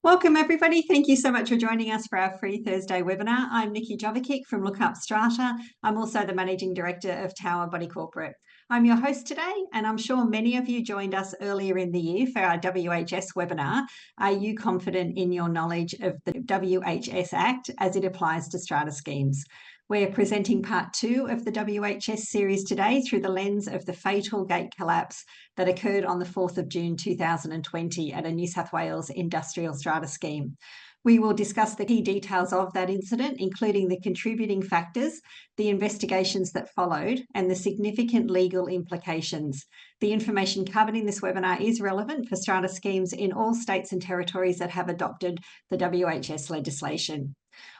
Welcome everybody. Thank you so much for joining us for our free Thursday webinar. I'm Nikki Jovicic from Lookupstrata. I'm also the Managing Director of Tower Body Corporate. I'm your host today, and I'm sure many of you joined us earlier in the year for our WHS webinar. Are you confident in your knowledge of the WHS Act as it applies to strata schemes? We're presenting part 2 of the WHS series today through the lens of the fatal gate collapse that occurred on the 4th of June 2020 at a New South Wales industrial strata scheme. We will discuss the key details of that incident, including the contributing factors, the investigations that followed, and the significant legal implications. The information covered in this webinar is relevant for strata schemes in all states and territories that have adopted the WHS legislation.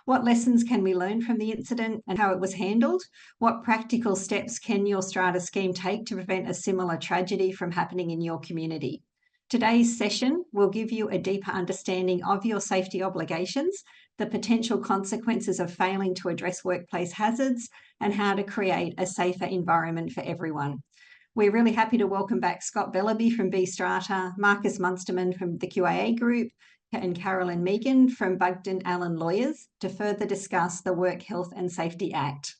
What lessons can we learn from the incident and how it was handled? What practical steps can your strata scheme take to prevent a similar tragedy from happening in your community? Today's session will give you a deeper understanding of your safety obligations, the potential consequences of failing to address workplace hazards, and how to create a safer environment for everyone. We're really happy to welcome back Scott .bellerby from B Strata, Marcus Munstermann from the QIA Group, and Carolyn Meighan from Bugden Allen Lawyers to further discuss the Work Health and Safety Act.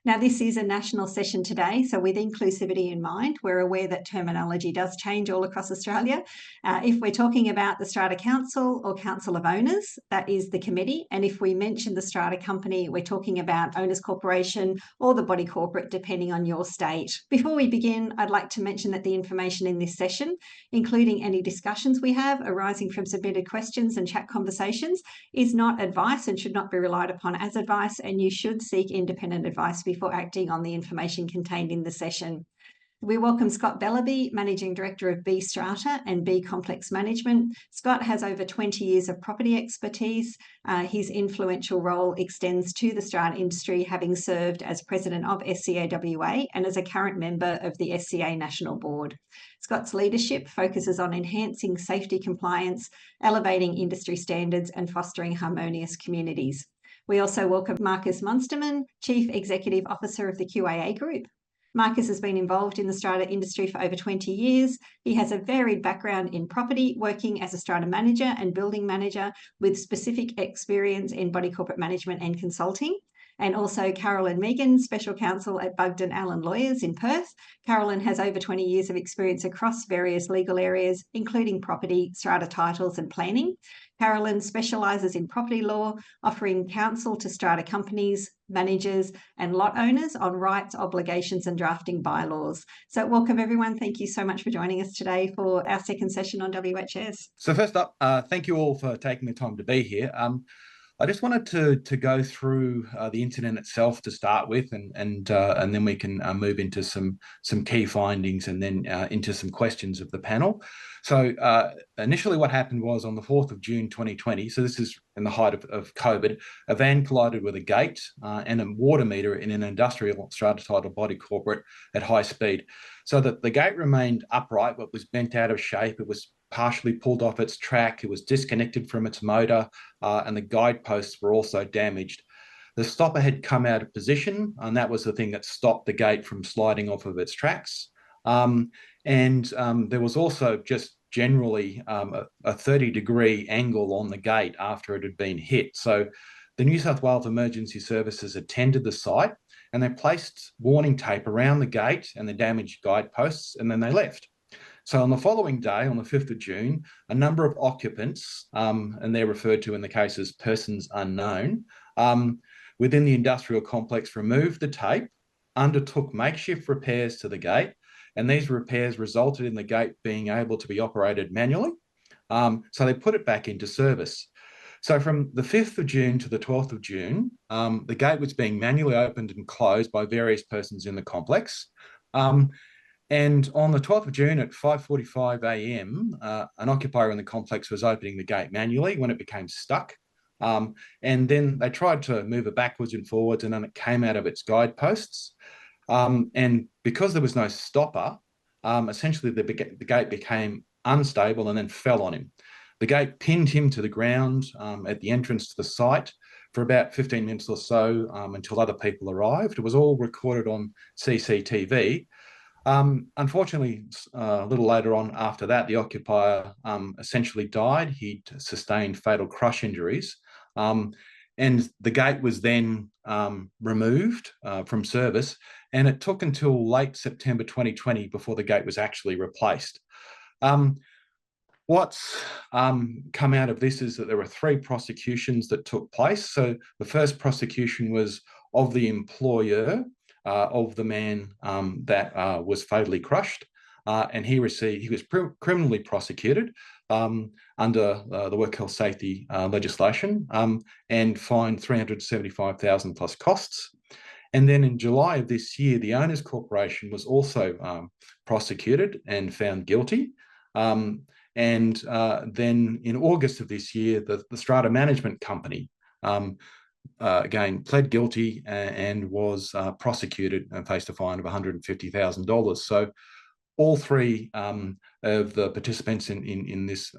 Now, this is a national session today, so with inclusivity in mind, we're aware that terminology does change all across Australia. If we're talking about the Strata Council or Council of Owners, that is the committee. And if we mention the Strata Company, we're talking about Owners Corporation or the Body Corporate, depending on your state. Before we begin, I'd like to mention that the information in this session, including any discussions we have arising from submitted questions and chat conversations, is not advice and should not be relied upon as advice, and you should seek independent advice before acting on the information contained in the session. We welcome Scott .bellerby, Managing Director of B Strata and B Complex Management. Scott has over 20 years of property expertise. His influential role extends to the strata industry, having served as President of SCA WA and as a current member of the SCA National Board. Scott's leadership focuses on enhancing safety compliance, elevating industry standards, and fostering harmonious communities. We also welcome Marcus Munstermann, Chief Executive Officer of the QIA Group. Marcus has been involved in the strata industry for over 20 years. He has a varied background in property, working as a strata manager and building manager with specific experience in body corporate management and consulting. And also Carolyn Meighan, Special Counsel at Bugden Allen Lawyers in Perth. Carolyn has over 20 years of experience across various legal areas, including property, strata titles and planning. Carolyn specialises in property law, offering counsel to strata companies, managers and lot owners on rights, obligations and drafting bylaws. So welcome everyone. Thank you so much for joining us today for our second session on WHS. So first up, thank you all for taking the time to be here. I just wanted to go through the incident itself to start with, and then we can move into some key findings and then into some questions of the panel. So initially what happened was on the 4th of June 2020, so this is in the height of COVID, a van collided with a gate and a water meter in an industrial strata title body corporate at high speed. So that the gate remained upright but was bent out of shape. It was partially pulled off its track, it was disconnected from its motor, and the guideposts were also damaged. The stopper had come out of position, and that was the thing that stopped the gate from sliding off of its tracks. There was also just generally a 30-degree angle on the gate after it had been hit. So the New South Wales Emergency Services attended the site and they placed warning tape around the gate and the damaged guideposts, and then they left. So on the following day, on the 5th of June, a number of occupants, and they're referred to in the case as persons unknown, within the industrial complex removed the tape, undertook makeshift repairs to the gate, and these repairs resulted in the gate being able to be operated manually. So they put it back into service. So from the 5th of June to the 12th of June, the gate was being manually opened and closed by various persons in the complex. And on the 12th of June at 5:45 a.m, an occupier in the complex was opening the gate manually when it became stuck. And then they tried to move it backwards and forwards, and then it came out of its guideposts. And because there was no stopper, essentially the gate became unstable and then fell on him. The gate pinned him to the ground at the entrance to the site for about 15 minutes or so until other people arrived. It was all recorded on CCTV. Unfortunately, a little later on after that, the occupier essentially died. He'd sustained fatal crush injuries. And the gate was then removed from service. And it took until late September 2020 before the gate was actually replaced. What's come out of this is that there were 3 prosecutions that took place. So the first prosecution was of the employer of the man that was fatally crushed, and he was criminally prosecuted under the work health safety legislation and fined $375,000 plus costs. And then in July of this year, the Owners Corporation was also prosecuted and found guilty. And then in August of this year, the Strata Management Company again pled guilty and was prosecuted and faced a fine of $150,000. So all 3 of the participants in this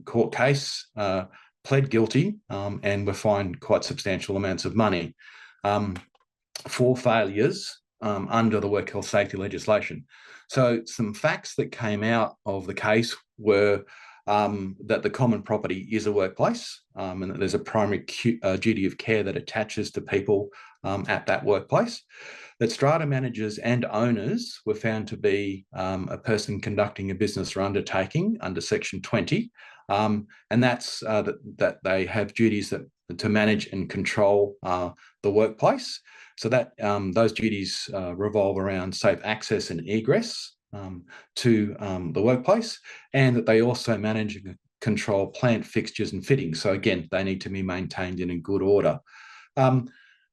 court case pled guilty and were fined quite substantial amounts of money for failures under the work health safety legislation. So some facts that came out of the case were that the common property is a workplace and that there's a primary duty of care that attaches to people at that workplace. That strata managers and owners were found to be a person conducting a business or undertaking under Section 20, and that's that they have duties to manage and control the workplace. So that those duties revolve around safe access and egress to the workplace, and that they also manage and control plant fixtures and fittings. So again, they need to be maintained in a good order.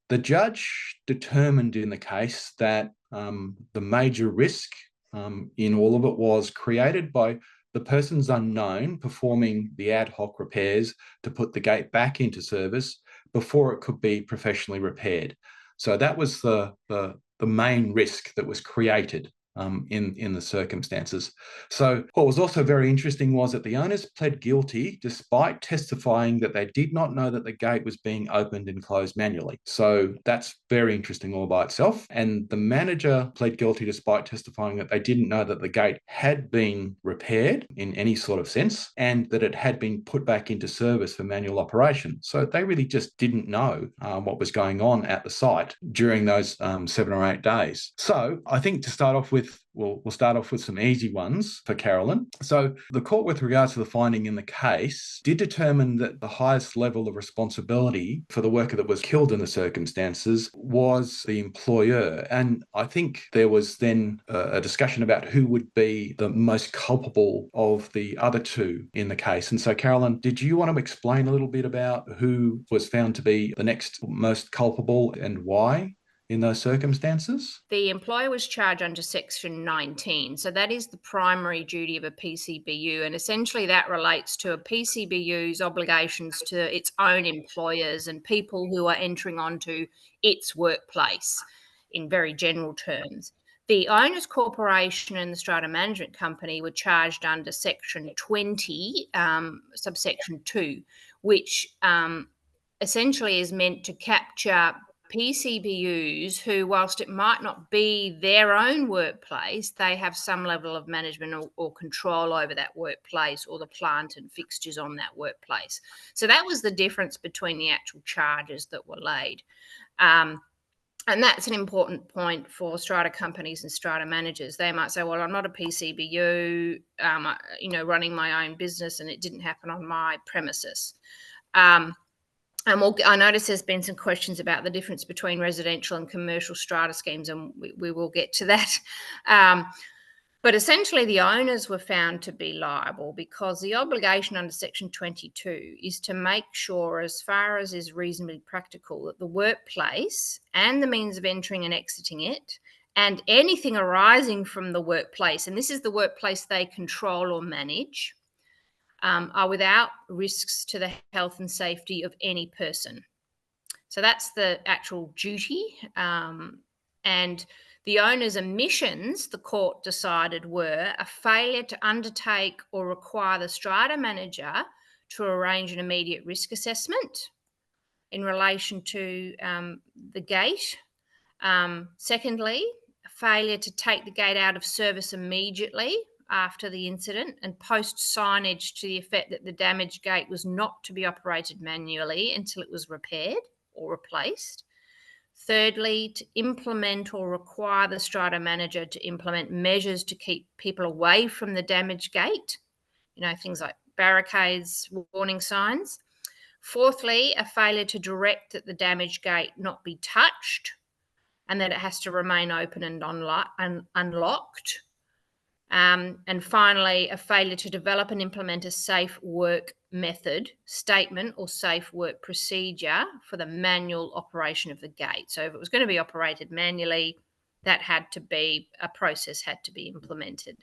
The judge determined in the case that the major risk in all of it was created by the persons unknown performing the ad hoc repairs to put the gate back into service before it could be professionally repaired. So that was the main risk that was created in the circumstances. So what was also very interesting was that the owners pled guilty despite testifying that they did not know that the gate was being opened and closed manually. So that's very interesting all by itself. And the manager pled guilty despite testifying that they didn't know that the gate had been repaired in any sort of sense and that it had been put back into service for manual operation. So they really just didn't know what was going on at the site during those 7 or 8 days. So I think to start off with, we'll start off with some easy ones for Carolyn. So the court, with regards to the finding in the case, did determine that the highest level of responsibility for the worker that was killed in the circumstances was the employer. And I think there was then a discussion about who would be the most culpable of the other 2 in the case. And so, Carolyn, did you want to explain a little bit about who was found to be the next most culpable and why in those circumstances? The employer was charged under Section 19. So that is the primary duty of a PCBU. And essentially that relates to a PCBU's obligations to its own employers and people who are entering onto its workplace in very general terms. The Owners Corporation and the Strata Management Company were charged under Section 20, subsection 2, which essentially is meant to capture PCBUs who, whilst it might not be their own workplace, they have some level of management or control over that workplace or the plant and fixtures on that workplace. So that was the difference between the actual charges that were laid. And that's an important point for strata companies and strata managers. They might say, well, I'm not a PCBU, running my own business and it didn't happen on my premises. And I notice there's been some questions about the difference between residential and commercial strata schemes, and we will get to that. But essentially, the owners were found to be liable because the obligation under Section 22 is to make sure, as far as is reasonably practical, that the workplace and the means of entering and exiting it and anything arising from the workplace, and this is the workplace they control or manage, are without risks to the health and safety of any person. So that's the actual duty. And the owner's omissions, the court decided, were a failure to undertake or require the strata manager to arrange an immediate risk assessment in relation to the gate. Secondly, a failure to take the gate out of service immediately after the incident and post signage to the effect that the damaged gate was not to be operated manually until it was repaired or replaced. Thirdly, to implement or require the strata manager to implement measures to keep people away from the damaged gate, things like barricades, warning signs. Fourthly, a failure to direct that the damaged gate not be touched and that it has to remain open and unlocked. And finally, a failure to develop and implement a safe work method, statement, or safe work procedure for the manual operation of the gate. So if it was going to be operated manually, a process had to be implemented.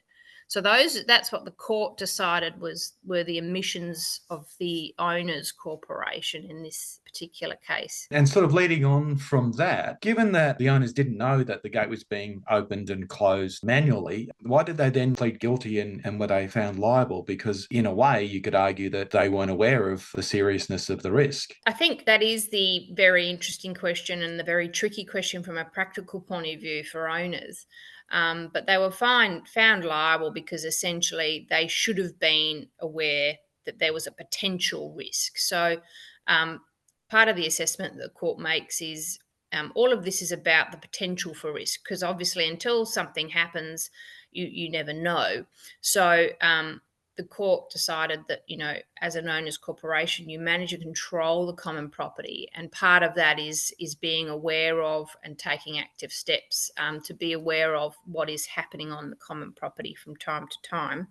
So that's what the court decided were the omissions of the owner's corporation in this particular case. And sort of leading on from that, given that the owners didn't know that the gate was being opened and closed manually, why did they then plead guilty and were they found liable? Because in a way, you could argue that they weren't aware of the seriousness of the risk. I think that is the very interesting question and the very tricky question from a practical point of view for owners. But they were found liable because essentially they should have been aware that there was a potential risk. So part of the assessment that the court makes is all of this is about the potential for risk, because obviously until something happens, you never know. So the court decided that, as an owner's corporation, you manage and control the common property. And part of that is being aware of and taking active steps to be aware of what is happening on the common property from time to time.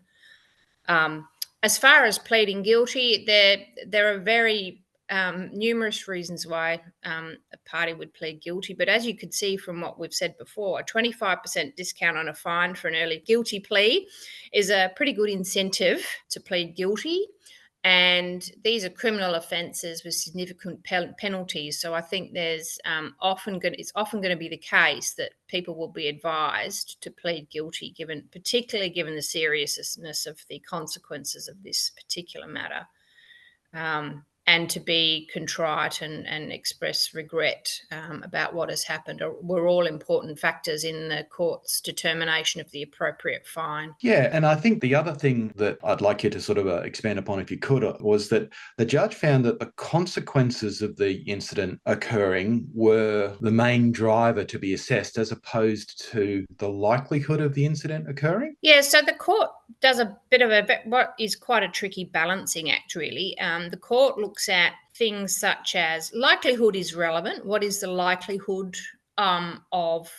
As far as pleading guilty, there are very numerous reasons why a party would plead guilty. But as you could see from what we've said before, a 25% discount on a fine for an early guilty plea is a pretty good incentive to plead guilty. And these are criminal offences with significant penalties. So I think it's often going to be the case that people will be advised to plead guilty, particularly given the seriousness of the consequences of this particular matter. And to be contrite and express regret about what has happened were all important factors in the court's determination of the appropriate fine. Yeah, and I think the other thing that I'd like you to sort of expand upon, if you could, was that the judge found that the consequences of the incident occurring were the main driver to be assessed, as opposed to the likelihood of the incident occurring. Yeah, so the court does a bit of what is quite a tricky balancing act, really. The court looks at things such as likelihood is relevant. What is the likelihood of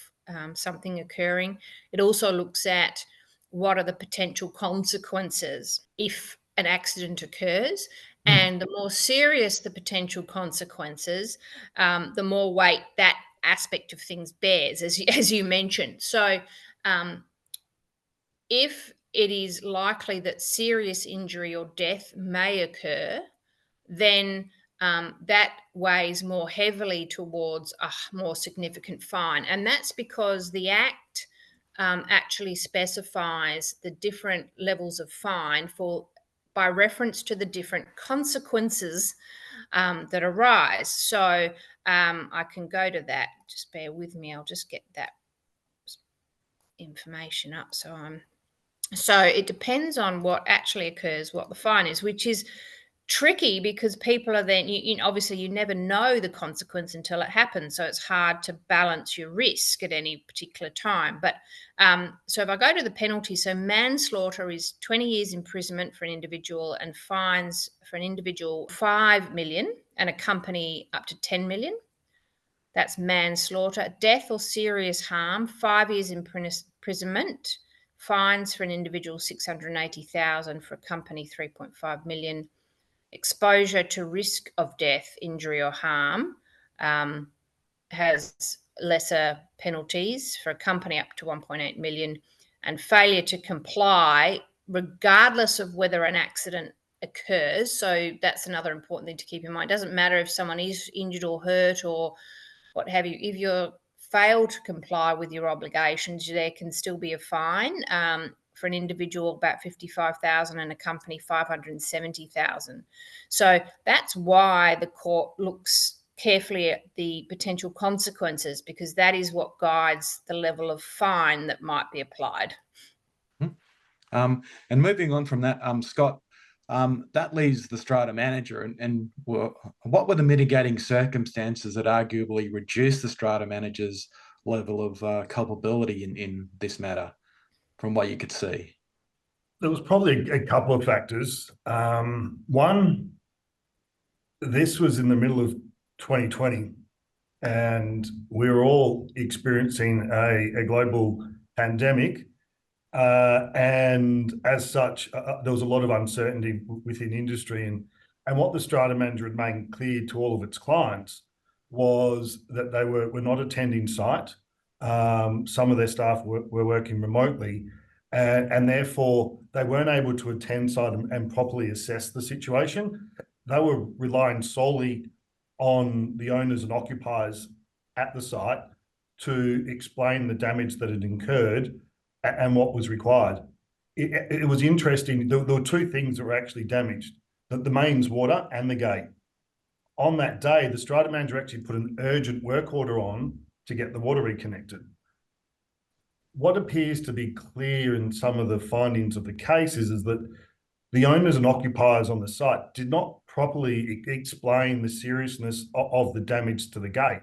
something occurring? It also looks at what are the potential consequences if an accident occurs. And the more serious the potential consequences, the more weight that aspect of things bears, as you mentioned. So if it is likely that serious injury or death may occur, then that weighs more heavily towards a more significant fine. And that's because the Act actually specifies the different levels of fine by reference to the different consequences that arise. So I can go to that. Just bear with me. I'll just get that information up. So it depends on what actually occurs, what the fine is, which is tricky because people are then, obviously you never know the consequence until it happens. So it's hard to balance your risk at any particular time. But so if I go to the penalty, so manslaughter is 20 years imprisonment for an individual and fines for an individual 5 million and a company up to 10 million. That's manslaughter. Death or serious harm, 5 years imprisonment. Fines for an individual 680,000, for a company 3.5 million. Exposure to risk of death, injury or harm has lesser penalties, for a company up to 1.8 million, and failure to comply regardless of whether an accident occurs. So that's another important thing to keep in mind. It doesn't matter if someone is injured or hurt or what have you. If you're fail to comply with your obligations, there can still be a fine. For an individual, about 55,000, and a company 570,000. So that's why the court looks carefully at the potential consequences, because that is what guides the level of fine that might be applied. And moving on from that, Scott, that leaves the strata manager, and what were the mitigating circumstances that arguably reduced the strata manager's level of culpability in this matter, from what you could see? There was probably a couple of factors. One, this was in the middle of 2020, and we were all experiencing a global pandemic. And as such, there was a lot of uncertainty within industry. And what the strata manager had made clear to all of its clients was that they were not attending site. Some of their staff were working remotely, and therefore they weren't able to attend site and properly assess the situation. They were relying solely on the owners and occupiers at the site to explain the damage that had incurred and what was required. It was interesting. There were two things that were actually damaged: the mains water and the gate. On that day, the strata manager actually put an urgent work order on to get the water reconnected. What appears to be clear in some of the findings of the case is that the owners and occupiers on the site did not properly explain the seriousness of the damage to the gate.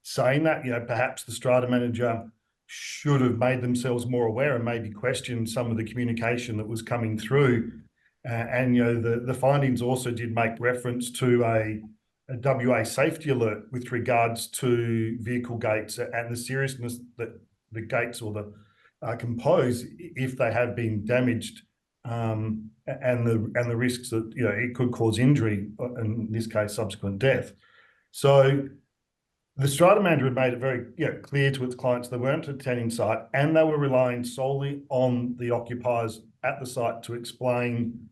Saying that, perhaps the strata manager should have made themselves more aware and maybe questioned some of the communication that was coming through. And the findings also did make reference to a WA safety alert with regards to vehicle gates and the seriousness that the gates or can pose if they have been damaged, and the risks that it could cause injury, in this case subsequent death. So the strata manager had made it very clear to its clients they weren't attending site, and they were relying solely on the occupiers at the site to explain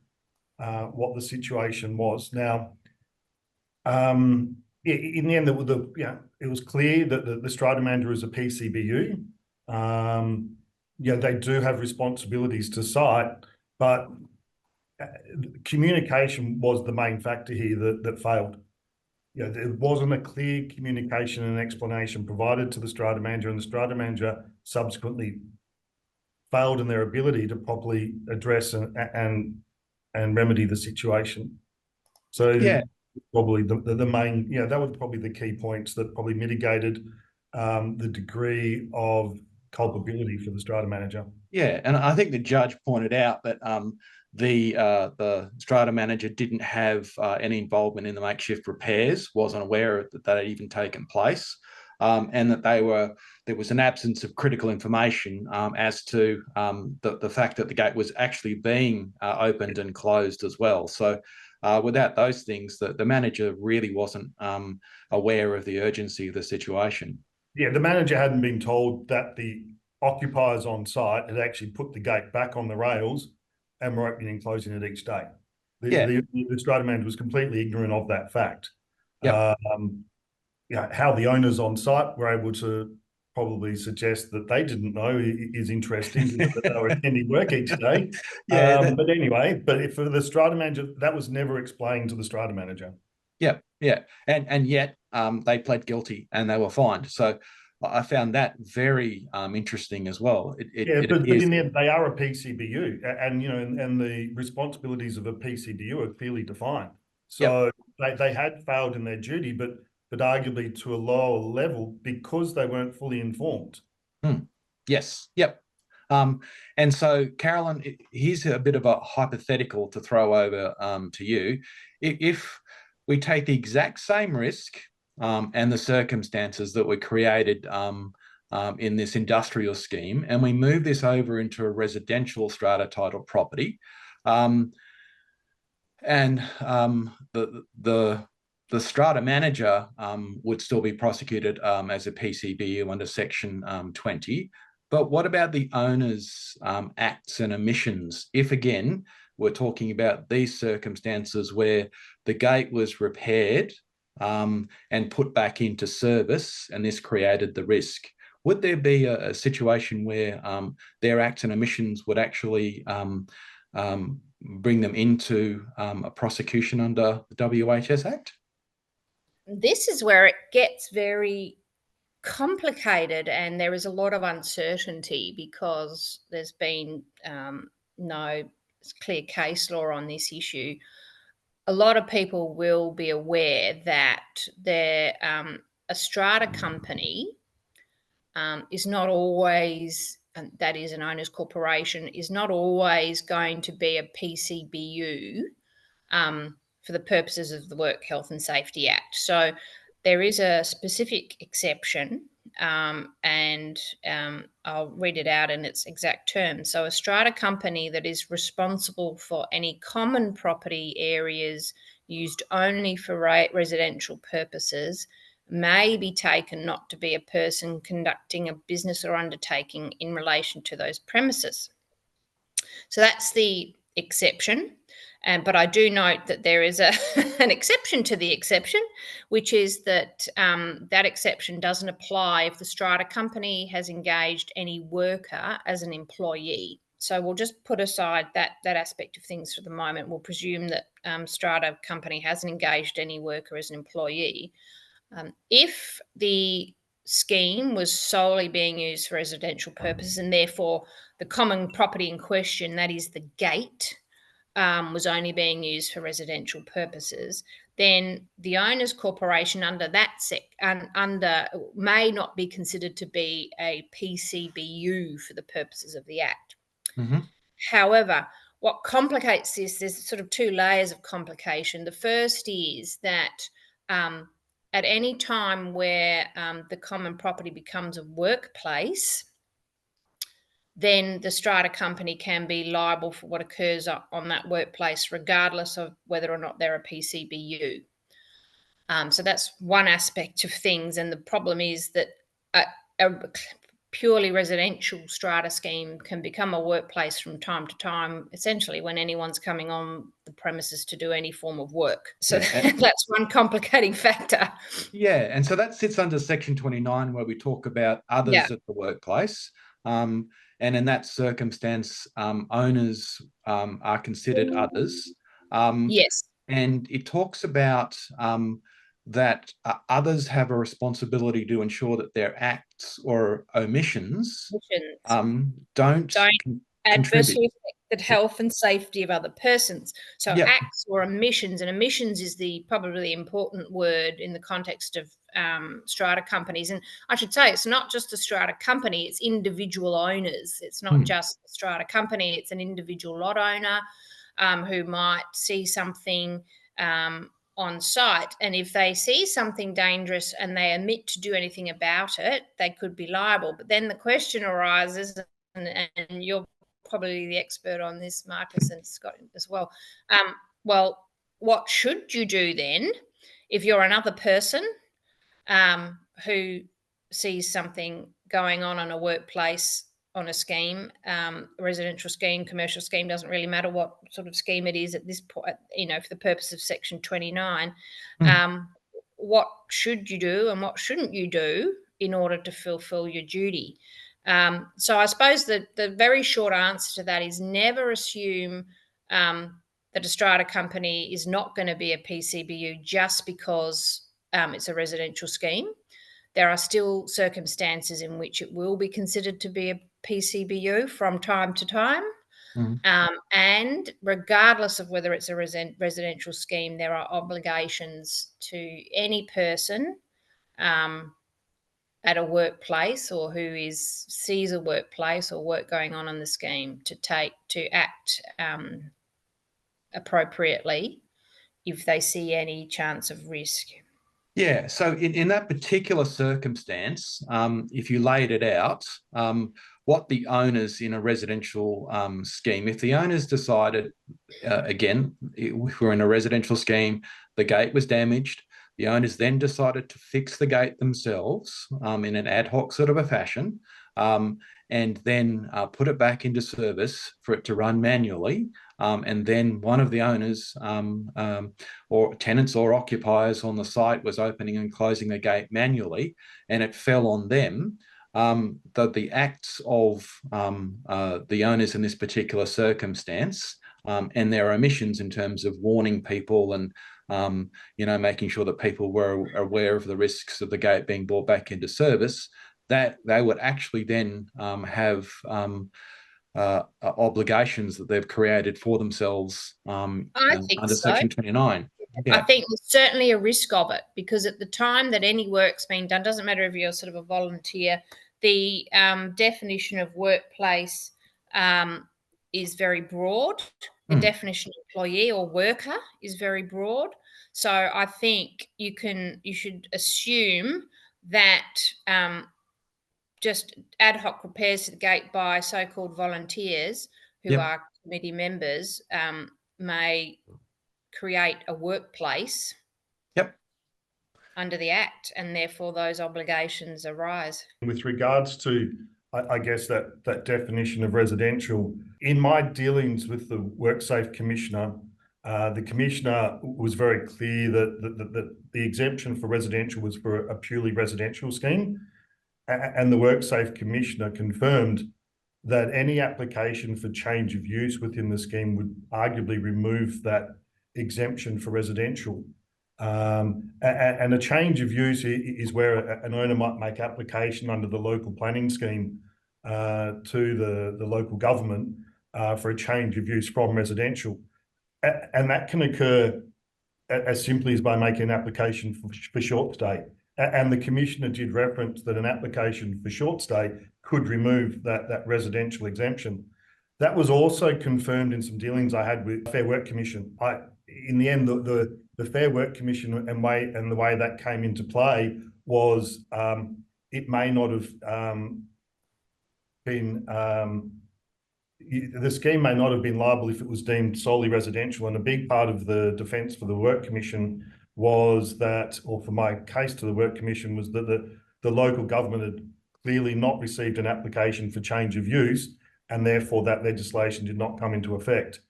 what the situation was. Now, in the end, it was clear that the strata manager is a PCBU. They do have responsibilities to site, but communication was the main factor here that failed. There wasn't a clear communication and explanation provided to the strata manager, and the strata manager subsequently failed in their ability to properly address and remedy the situation. So probably the main, that was probably the key points that probably mitigated the degree of culpability for the strata manager. Yeah, and I think the judge pointed out that the strata manager didn't have any involvement in the makeshift repairs, wasn't aware that had even taken place, and that there was an absence of critical information as to the fact that the gate was actually being opened and closed as well. So without those things, the manager really wasn't aware of the urgency of the situation. Yeah, the manager hadn't been told that the occupiers on site had actually put the gate back on the rails and were opening and closing it each day. The strata manager was completely ignorant of that fact. Yep. How the owners on site were able to probably suggest that they didn't know is interesting, that they were attending work each day. But anyway, for the strata manager, that was never explained to the strata manager. Yeah, and yet they pled guilty and they were fined. So I found that very interesting as well. But in the end, they are a PCBU, and the responsibilities of a PCBU are clearly defined. So they had failed in their duty, but arguably to a lower level because they weren't fully informed. Yes. Yep. And so, Carolyn, here's a bit of a hypothetical to throw over to you. If we take the exact same risk and the circumstances that were created in this industrial scheme, and we move this over into a residential strata title property, and the strata manager would still be prosecuted as a PCBU under Section 20. But what about the owner's acts and omissions? If, again, we're talking about these circumstances where the gate was repaired and put back into service, and this created the risk, would there be a situation where their acts and omissions would actually bring them into a prosecution under the WHS Act? this is where it gets very complicated, and there is a lot of uncertainty because there's been no clear case law on this issue. A lot of people will be aware that a strata company is not always, and that is an owner's corporation, is not always going to be a PCBU for the purposes of the Work Health and Safety Act. So there is a specific exception, and I'll read it out in its exact terms. So a strata company that is responsible for any common property areas used only for residential purposes may be taken not to be a person conducting a business or undertaking in relation to those premises. So that's the exception. But I do note that there is an exception to the exception, which is that that exception doesn't apply if the strata company has engaged any worker as an employee. So we'll just put aside that aspect of things for the moment. We'll presume that strata company hasn't engaged any worker as an employee. If the scheme was solely being used for residential purposes, and therefore the common property in question, that is the gate, was only being used for residential purposes, then the owner's corporation under that may not be considered to be a PCBU for the purposes of the Act. Mm-hmm. However, what complicates this, there's sort of two layers of complication. The first is that at any time where the common property becomes a workplace, then the strata company can be liable for what occurs on that workplace, regardless of whether or not they're a PCBU. So that's one aspect of things. And the problem is that a purely residential strata scheme can become a workplace from time to time, essentially when anyone's coming on the premises to do any form of work. So that's one complicating factor. Yeah, and so that sits under Section 29, where we talk about others at the workplace. And in that circumstance, owners are considered others. Yes. And it talks about that others have a responsibility to ensure that their acts or omissions don't adversely affect the health and safety of other persons. So acts or omissions, and omissions is probably the important word in the context of strata companies. And I should say, it's not just a strata company, it's individual owners. It's not just a strata company, it's an individual lot owner who might see something on site, and if they see something dangerous and they omit to do anything about it, they could be liable. But then the question arises, and you're probably the expert on this, Marcus, and Scott as well. Well, what should you do then if you're another person who sees something going on in a workplace, on a scheme, residential scheme, commercial scheme, doesn't really matter what sort of scheme it is at this point, for the purpose of Section 29. What should you do and what shouldn't you do in order to fulfill your duty? So I suppose that the very short answer to that is never assume that a strata company is not going to be a PCBU just because it's a residential scheme. There are still circumstances in which it will be considered to be a PCBU from time to time. And regardless of whether it's a residential scheme, there are obligations to any person at a workplace or who sees a workplace or work going on in the scheme to act appropriately if they see any chance of risk. Yeah, so in that particular circumstance, if you laid it out, what the owners in a residential scheme, if the owners decided, again, if we're in a residential scheme, the gate was damaged, the owners then decided to fix the gate themselves in an ad hoc sort of a fashion, and then put it back into service for it to run manually. And then one of the owners or tenants or occupiers on the site was opening and closing the gate manually, and it fell on them. The acts of the owners in this particular circumstance and their omissions in terms of warning people and making sure that people were aware of the risks of the gate being brought back into service, that they would actually then have obligations that they've created for themselves under Section 29. Yeah. I think there's certainly a risk of it, because at the time that any work's being done, doesn't matter if you're sort of a volunteer, the definition of workplace is very broad. The definition of employee or worker is very broad. So I think you should assume that just ad hoc repairs to the gate by so-called volunteers who are committee members may create a workplace under the Act, and therefore those obligations arise. With regards to, I guess, that definition of residential, in my dealings with the WorkSafe Commissioner, the Commissioner was very clear that the exemption for residential was for a purely residential scheme. And the WorkSafe Commissioner confirmed that any application for change of use within the scheme would arguably remove that exemption for residential. And a change of use is where an owner might make application under the local planning scheme to the local government for a change of use from residential. And that can occur as simply as by making an application for short stay. And the Commissioner did reference that an application for short stay could remove that residential exemption. That was also confirmed in some dealings I had with the Fair Work Commission. In the end, the Fair Work Commission and the way that came into play was it may not have been, the scheme may not have been liable if it was deemed solely residential. And a big part of the defence for the Work Commission was that, or for my case to the Work Commission, was that the local government had clearly not received an application for change of use, and therefore that legislation did not come into effect.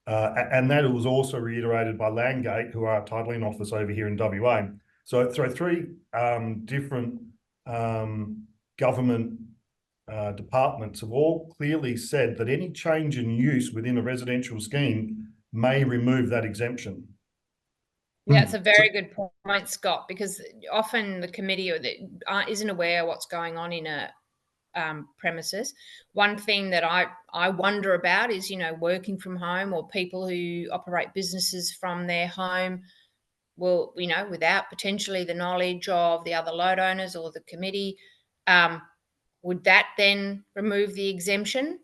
And that was also reiterated by Landgate, who are a titling office over here in WA. So three different government departments have all clearly said that any change in use within a residential scheme may remove that exemption. Yeah, it's a very good point, Scott, because often the committee isn't aware of what's going on in a premises. One thing that I wonder about is, working from home, or people who operate businesses from their home will, without potentially the knowledge of the other load owners or the committee, would that then remove the exemption?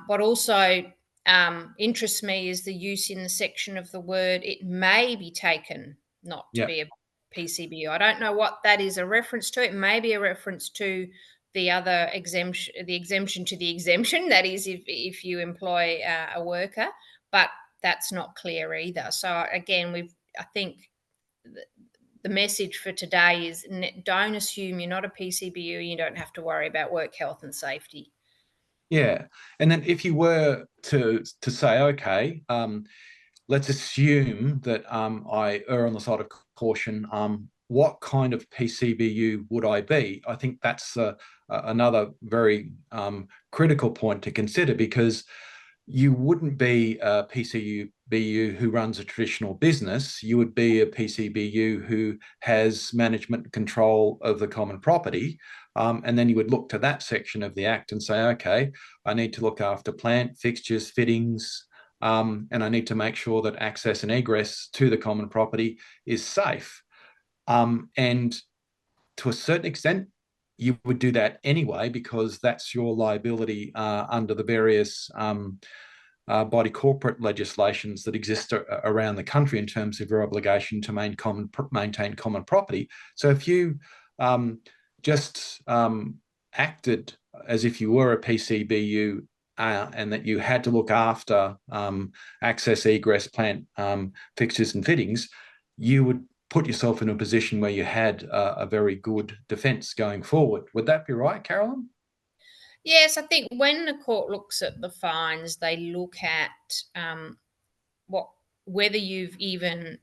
What also interests me is the use in the section of the word "it may be taken not to be a PCBU." I don't know what that is a reference to. It may be a reference to the other exemption, the exemption to the exemption. That is, if you employ a worker, but that's not clear either. So again, I think the message for today is, don't assume you're not a PCBU. You don't have to worry about work health and safety. Yeah, and then if you were to say, okay, let's assume that I err on the side of caution, what kind of PCBU would I be? I think that's another very critical point to consider, because you wouldn't be a PCBU who runs a traditional business. You would be a PCBU who has management control of the common property. And then you would look to that section of the Act and say, okay, I need to look after plant, fixtures, fittings, and I need to make sure that access and egress to the common property is safe. And to a certain extent, you would do that anyway, because that's your liability under the various body corporate legislations that exist around the country in terms of your obligation to maintain common property. So if you just acted as if you were a PCBU and that you had to look after access, egress, plant, fixtures and fittings, you would put yourself in a position where you had a very good defence going forward. Would that be right, Carolyn? Yes, I think when the court looks at the fines, they look at whether you've even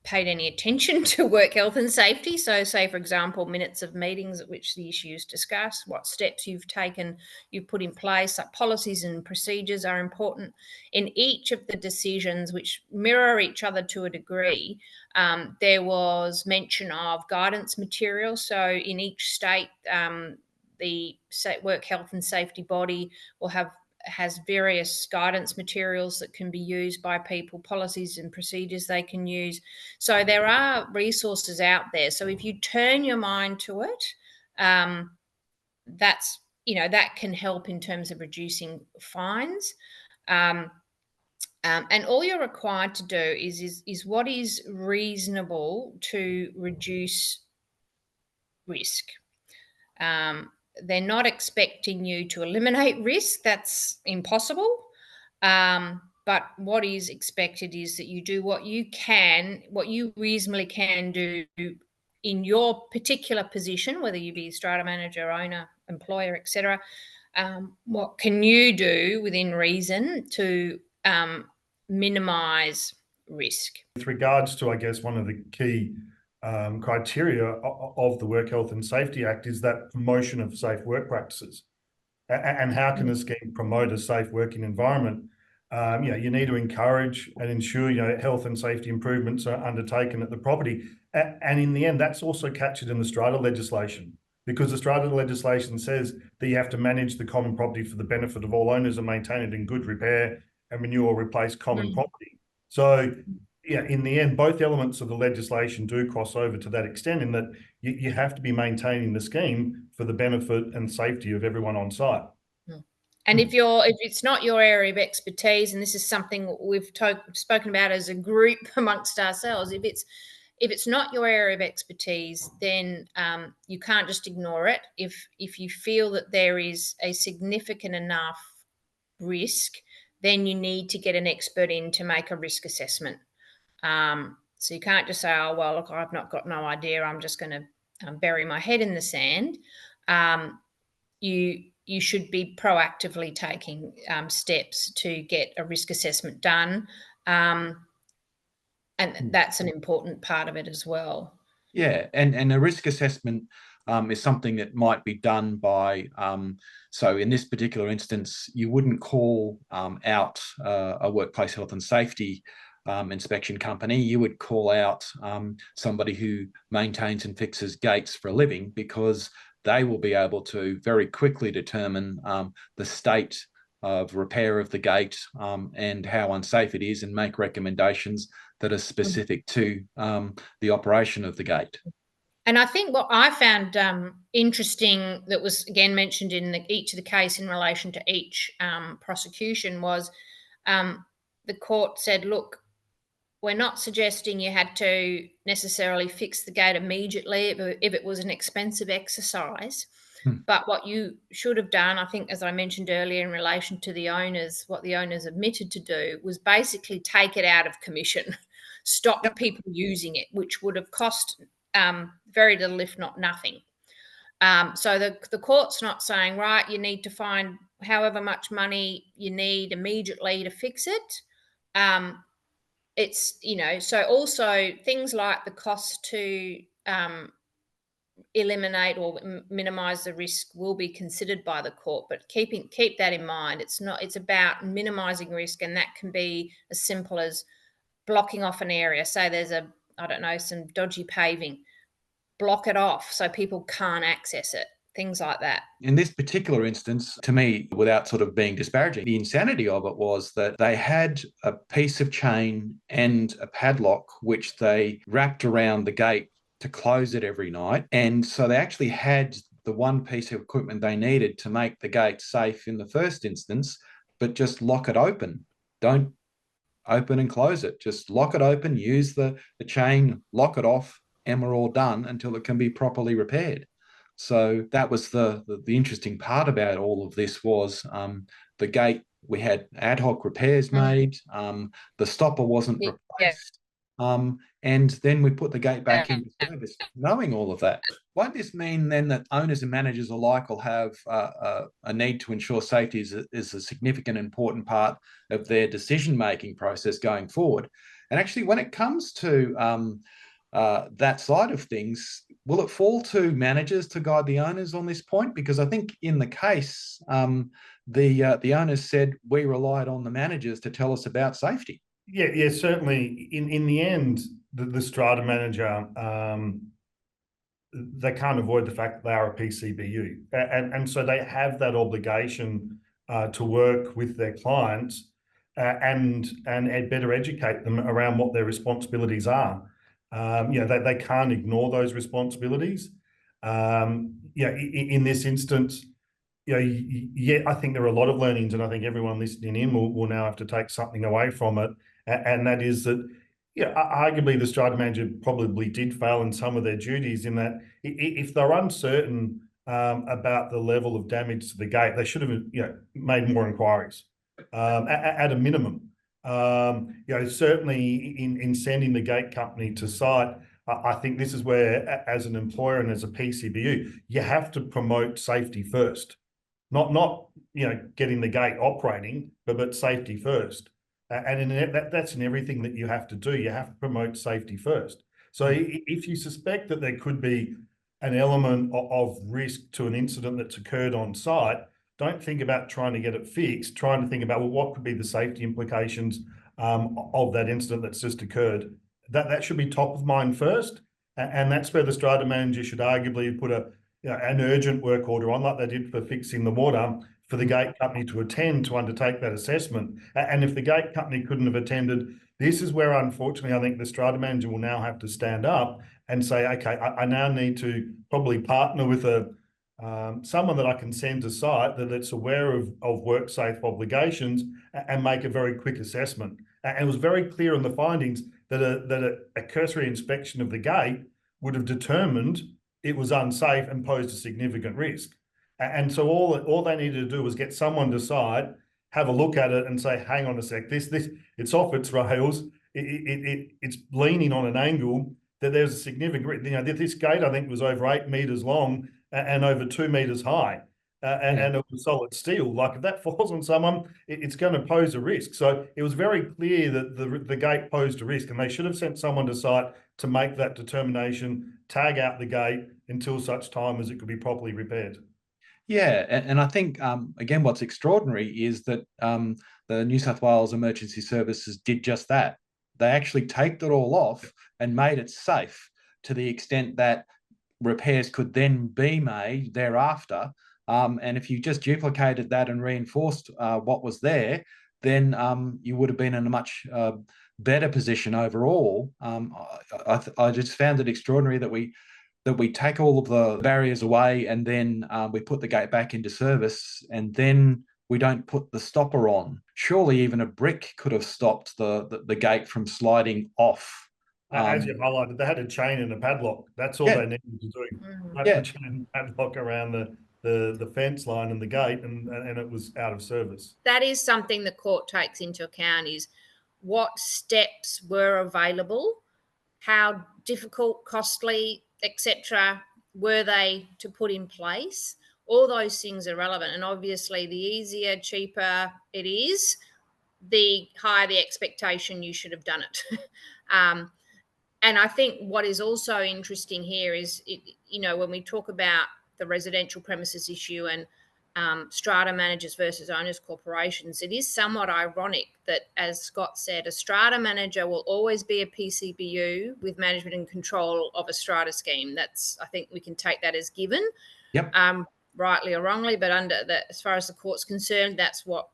paid any attention to work health and safety. So say, for example, minutes of meetings at which the issue is discussed, what steps you've taken, you've put in place, like policies and procedures are important. In each of the decisions, which mirror each other to a degree, there was mention of guidance material. So in each state, the work health and safety body has various guidance materials that can be used by people, policies and procedures they can use. So there are resources out there. So if you turn your mind to it, that's, that can help in terms of reducing fines. And all you're required to do is what is reasonable to reduce risk. They're not expecting you to eliminate risk. That's impossible. But what is expected is that you do what you reasonably can do in your particular position, whether you be a strata manager, owner, employer, etc. What can you do within reason to minimise risk? With regards to, I guess, one of the key criteria of the Work Health and Safety Act is that promotion of safe work practices. And how can a scheme promote a safe working environment? You need to encourage and ensure, health and safety improvements are undertaken at the property. And in the end, that's also captured in the strata legislation, because the strata legislation says that you have to manage the common property for the benefit of all owners and maintain it in good repair and renew or replace common property. So, in the end, both elements of the legislation do cross over to that extent, in that you have to be maintaining the scheme for the benefit and safety of everyone on site. And if it's not your area of expertise, and this is something we've spoken about as a group amongst ourselves, if it's not your area of expertise, then you can't just ignore it. If you feel that there is a significant enough risk, then you need to get an expert in to make a risk assessment. So you can't just say, oh, well, look, I've got no idea, I'm just going to bury my head in the sand. You should be proactively taking steps to get a risk assessment done. And that's an important part of it as well. Yeah, and a risk assessment is something that might be done by, so in this particular instance, you wouldn't call out a workplace health and safety inspection company. You would call out somebody who maintains and fixes gates for a living, because they will be able to very quickly determine the state of repair of the gate and how unsafe it is, and make recommendations that are specific to the operation of the gate. And I think what I found interesting, that was again mentioned in each of the case in relation to each prosecution, was the court said, look, we're not suggesting you had to necessarily fix the gate immediately if it was an expensive exercise. But what you should have done, I think, as I mentioned earlier, in relation to the owners, what the owners admitted to do was basically take it out of commission, stop people using it, which would have cost very little, if not nothing. So the court's not saying, right, you need to find however much money you need immediately to fix it. It's, so also things like the cost to eliminate or minimize the risk will be considered by the court, but keep that in mind. It's about minimizing risk, and that can be as simple as blocking off an area. Say there's some dodgy paving, block it off so people can't access it, things like that. In this particular instance, to me, without sort of being disparaging, the insanity of it was that they had a piece of chain and a padlock which they wrapped around the gate to close it every night. And so they actually had the one piece of equipment they needed to make the gate safe in the first instance, but just lock it open. Don't open and close it. Just lock it open, use the chain, lock it off, and we're all done until it can be properly repaired. So that was the interesting part about all of this, was the gate, we had ad hoc repairs made, the stopper wasn't replaced, and then we put the gate back into service, knowing all of that. Won't this mean then that owners and managers alike will have a need to ensure safety is a significant, important part of their decision-making process going forward? And actually, when it comes to that side of things, will it fall to managers to guide the owners on this point? Because I think in the case, the owners said we relied on the managers to tell us about safety. Yeah, certainly. In the end, the strata manager, they can't avoid the fact that they are a PCBU, and so they have that obligation to work with their clients and better educate them around what their responsibilities are. They can't ignore those responsibilities. In this instance, I think there are a lot of learnings, and I think everyone listening in will now have to take something away from it, and that is that, arguably the strata manager probably did fail in some of their duties in that if they're uncertain about the level of damage to the gate, they should have made more inquiries at a minimum. Certainly in sending the gate company to site, I think this is where, as an employer and as a PCBU, you have to promote safety first. Not getting the gate operating, but safety first. And that's in everything that you have to do. You have to promote safety first. So if you suspect that there could be an element of risk to an incident that's occurred on site, don't think about trying to get it fixed. Trying to think about, well, what could be the safety implications of that incident that's just occurred. That should be top of mind first. And that's where the strata manager should arguably put an urgent work order on, like they did for fixing the water, for the gate company to attend to undertake that assessment. And if the gate company couldn't have attended, this is where, unfortunately, I think the strata manager will now have to stand up and say, okay, I now need to probably partner with someone that I can send to site that's aware of work safe obligations and make a very quick assessment. And it was very clear in the findings that a cursory inspection of the gate would have determined it was unsafe and posed a significant risk. And so all they needed to do was get someone to site, have a look at it and say, hang on a sec, this it's off its rails, it's leaning on an angle, that there's a significant risk. This gate, I think, was over 8 meters long and over 2 meters high. And it was solid steel. Like, if that falls on someone, it's going to pose a risk. So it was very clear that the gate posed a risk, and they should have sent someone to site to make that determination, tag out the gate until such time as it could be properly repaired. Yeah, and I think, again, what's extraordinary is that the New South Wales Emergency Services did just that. They actually taped it all off and made it safe to the extent that repairs could then be made thereafter. And if you just duplicated that and reinforced what was there, then you would have been in a much better position overall. I just found it extraordinary that we take all of the barriers away and then we put the gate back into service, and then we don't put the stopper on. Surely even a brick could have stopped the gate from sliding off. As you highlighted, they had a chain and a padlock. That's all they needed to do. A chain and padlock around the fence line and the gate, and it was out of service. That is something the court takes into account, is what steps were available, how difficult, costly, etc. were they to put in place. All those things are relevant, and obviously the easier, cheaper it is, the higher the expectation you should have done it. And I think what is also interesting here is, when we talk about the residential premises issue and strata managers versus owners corporations, it is somewhat ironic that, as Scott said, a strata manager will always be a PCBU with management and control of a strata scheme. I think we can take that as given, rightly or wrongly, but as far as the court's concerned, that's what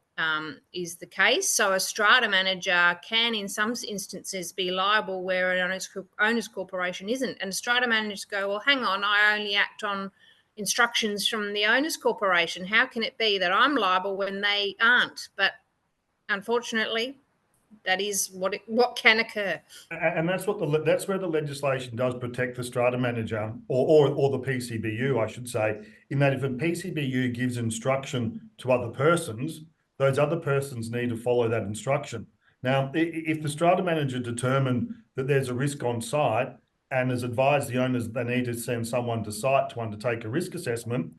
is the case. So a strata manager can, in some instances, be liable where an owners corporation isn't. And strata managers go, well, hang on, I only act on instructions from the owners corporation. How can it be that I'm liable when they aren't? But unfortunately, that is what can occur. And that's where the legislation does protect the strata manager or the PCBU, I should say, in that if a PCBU gives instruction to other persons, those other persons need to follow that instruction. Now, if the strata manager determined that there's a risk on site and has advised the owners that they need to send someone to site to undertake a risk assessment,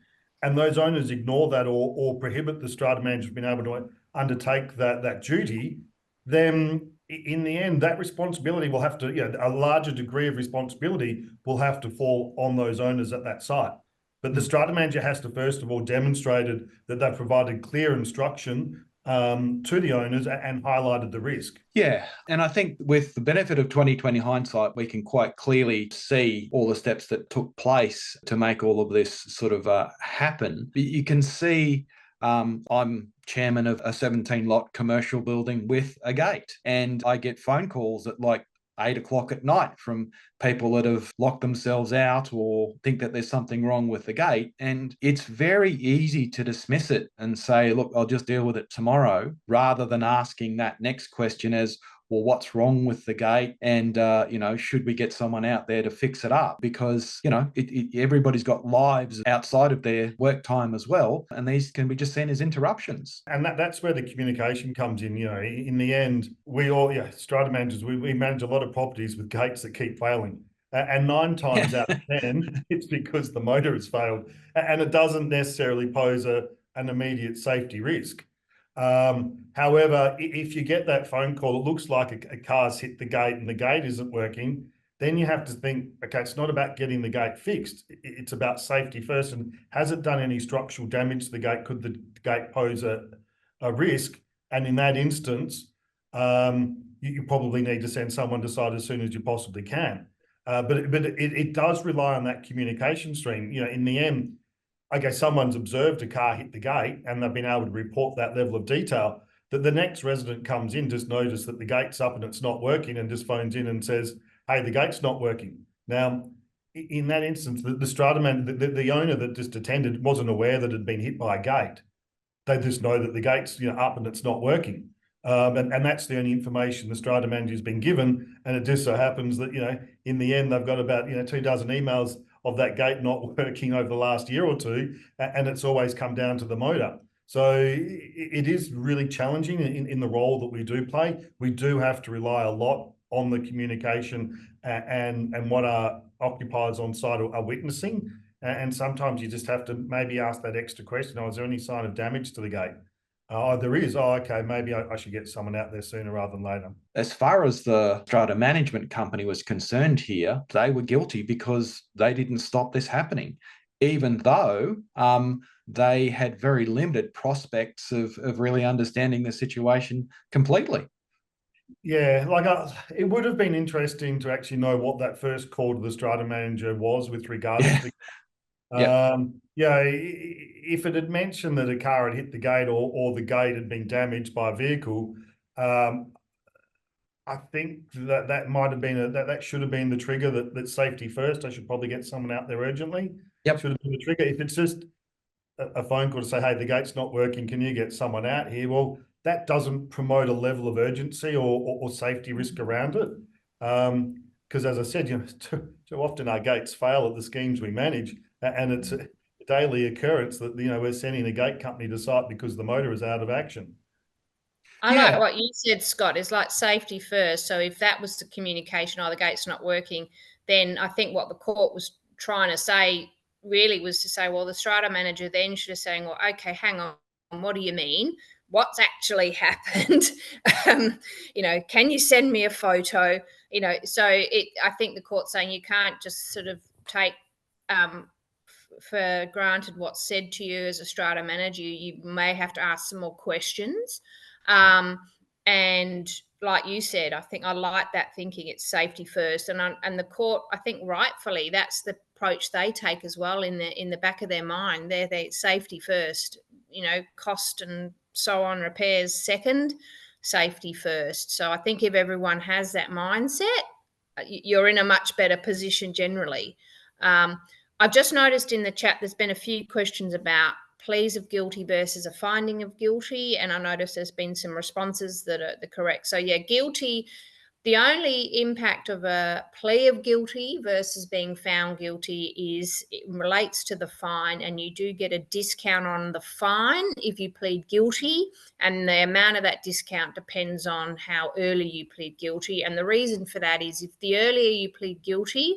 and those owners ignore that or prohibit the strata manager from being able to undertake that duty, then in the end, that responsibility will have to, a larger degree of responsibility will have to fall on those owners at that site. But the strata manager has to, first of all, demonstrated that they've provided clear instruction to the owners and highlighted the risk. Yeah, and I think with the benefit of 2020 hindsight, we can quite clearly see all the steps that took place to make all of this sort of happen. You can see I'm chairman of a 17-lot commercial building with a gate, and I get phone calls at like 8 o'clock at night from people that have locked themselves out or think that there's something wrong with the gate. And it's very easy to dismiss it and say, look, I'll just deal with it tomorrow, rather than asking that next question as, well, what's wrong with the gate? And, should we get someone out there to fix it up? Because, everybody's got lives outside of their work time as well. And these can be just seen as interruptions. And that's where the communication comes in. In the end, we all, strata managers, we manage a lot of properties with gates that keep failing. And 9 times out of 10, it's because the motor has failed. And it doesn't necessarily pose an immediate safety risk. However, if you get that phone call, it looks like a car's hit the gate and the gate isn't working, then you have to think, okay, it's not about getting the gate fixed. It's about safety first. And has it done any structural damage to the gate? Could the gate pose a risk? And in that instance, you probably need to send someone to site as soon as you possibly can. But it does rely on that communication stream. In the end, okay, someone's observed a car hit the gate and they've been able to report that level of detail, that the next resident comes in, just notice that the gate's up and it's not working, and just phones in and says, hey, the gate's not working. Now, in that instance, the strata man, the owner that just attended wasn't aware that it had been hit by a gate. They just know that the gate's up and it's not working. And that's the only information the strata manager's been given. And it just so happens that, in the end, they've got about, 2 dozen emails of that gate not working over the last year or two, and it's always come down to the motor. So it is really challenging in the role that we do play. We do have to rely a lot on the communication and what our occupiers on site are witnessing. And sometimes you just have to maybe ask that extra question, is there any sign of damage to the gate? There is. Okay, maybe I should get someone out there sooner rather than later. As far as the strata management company was concerned here, they were guilty because they didn't stop this happening, even though they had very limited prospects of really understanding the situation completely. Yeah, it would have been interesting to actually know what that first call to the strata manager was with regards to if it had mentioned that a car had hit the gate or the gate had been damaged by a vehicle, I think that might have been that should have been the trigger, that safety first. I should probably get someone out there urgently. Yep. Should have been the trigger. If it's just a phone call to say, hey, the gate's not working, can you get someone out here? Well, that doesn't promote a level of urgency or safety risk around it. Because as I said, too often our gates fail at the schemes we manage, and it's a daily occurrence that we're sending a gate company to site because the motor is out of action. I like what you said, Scott, is like safety first. So if that was the communication, the gate's not working, then I think what the court was trying to say really was to say, well, the strata manager then should have saying, well, okay, hang on, what do you mean? What's actually happened? Can you send me a photo? So I think the court's saying you can't just sort of take for granted what's said to you as a strata manager. You may have to ask some more questions. And like you said, I think I like that thinking. It's safety first, and the court, I think rightfully, that's the approach they take as well. In the back of their mind, they're safety first. Cost and so on, repairs second, safety first. So I think if everyone has that mindset, you're in a much better position generally. I've just noticed in the chat there's been a few questions about pleas of guilty versus a finding of guilty, and I noticed there's been some responses that are correct. So guilty, the only impact of a plea of guilty versus being found guilty is it relates to the fine, and you do get a discount on the fine if you plead guilty, and the amount of that discount depends on how early you plead guilty. And the reason for that is if the earlier you plead guilty,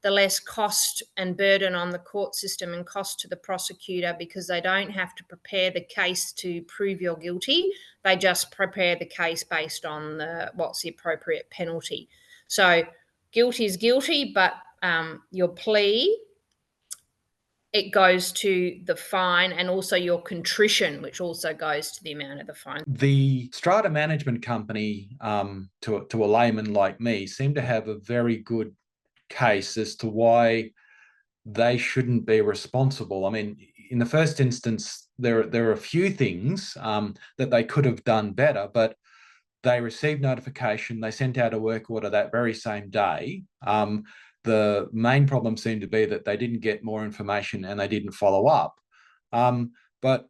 the less cost and burden on the court system and cost to the prosecutor, because they don't have to prepare the case to prove you're guilty. They just prepare the case based on what's the appropriate penalty. So guilty is guilty, but your plea, it goes to the fine, and also your contrition, which also goes to the amount of the fine. The strata management company, to a layman like me, seem to have a very good case as to why they shouldn't be responsible. I mean, in the first instance, there are a few things that they could have done better, but they received notification. They sent out a work order that very same day. The main problem seemed to be that they didn't get more information and they didn't follow up. But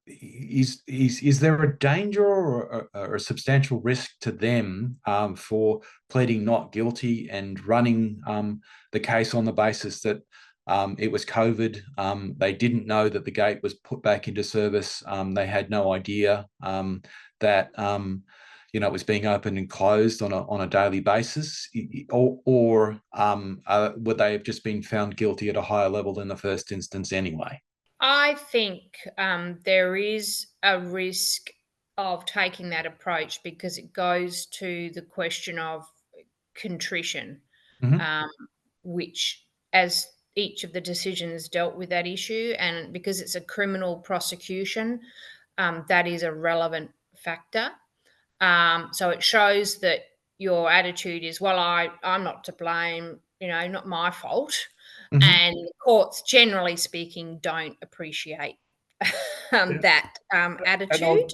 is there a danger or a substantial risk to them for pleading not guilty and running the case on the basis that it was COVID? They didn't know that the gate was put back into service. They had no idea that it was being opened and closed on a daily basis, or would they have just been found guilty at a higher level in the first instance anyway? I think there is a risk of taking that approach because it goes to the question of contrition, which, as each of the decisions dealt with that issue, and because it's a criminal prosecution, that is a relevant factor. So it shows that your attitude is, well, I'm not to blame, not my fault. And courts, generally speaking, don't appreciate that attitude.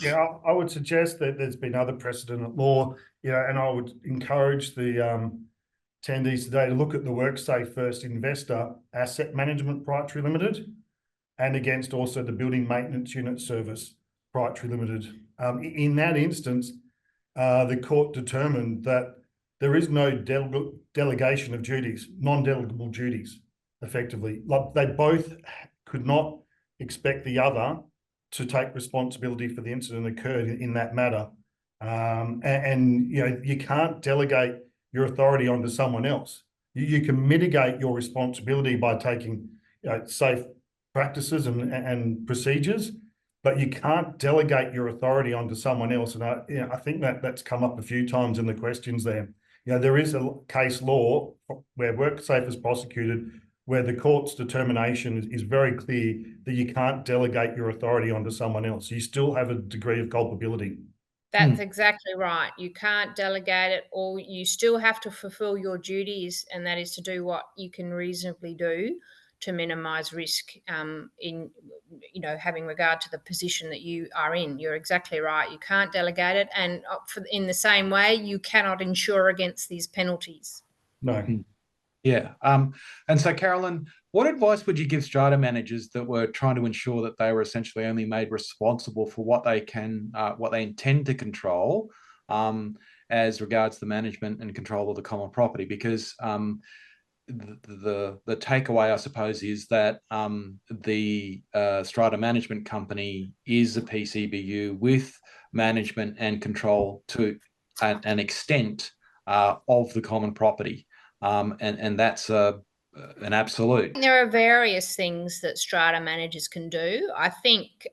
I would suggest that there's been other precedent at law, and I would encourage the attendees today to look at the WorkSafe First Investor Asset Management Proprietary Limited, and against also the Building Maintenance Unit Service Proprietary Limited. In that instance, the court determined that there is no delegation of duties, non-delegable duties, effectively. Like, they both could not expect the other to take responsibility for the incident occurred in that matter. And you can't delegate your authority onto someone else. You can mitigate your responsibility by taking safe practices and procedures, but you can't delegate your authority onto someone else. And I think that's come up a few times in the questions there. There is a case law where WorkSafe is prosecuted, where the court's determination is very clear that you can't delegate your authority onto someone else. You still have a degree of culpability. That's exactly right. You can't delegate it, or you still have to fulfill your duties, and that is to do what you can reasonably do to minimise risk in having regard to the position that you are in. You're exactly right. You can't delegate it, and in the same way, you cannot insure against these penalties. No. Yeah. And so, Carolyn, what advice would you give strata managers that were trying to ensure that they were essentially only made responsible for what they intend to control as regards the management and control of the common property? Because the takeaway, I suppose, is that the strata management company is a PCBU with management and control to an extent of the common property. And that's an absolute. There are various things that strata managers can do. I think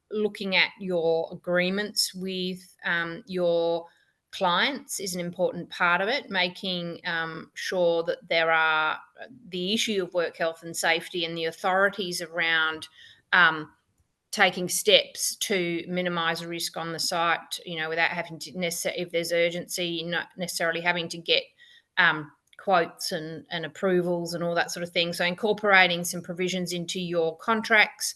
looking at your agreements with your clients is an important part of it, making sure that there are the issue of work health and safety and the authorities around taking steps to minimise risk on the site, without having to necessarily, if there's urgency, not necessarily having to get quotes and approvals and all that sort of thing. So incorporating some provisions into your contracts,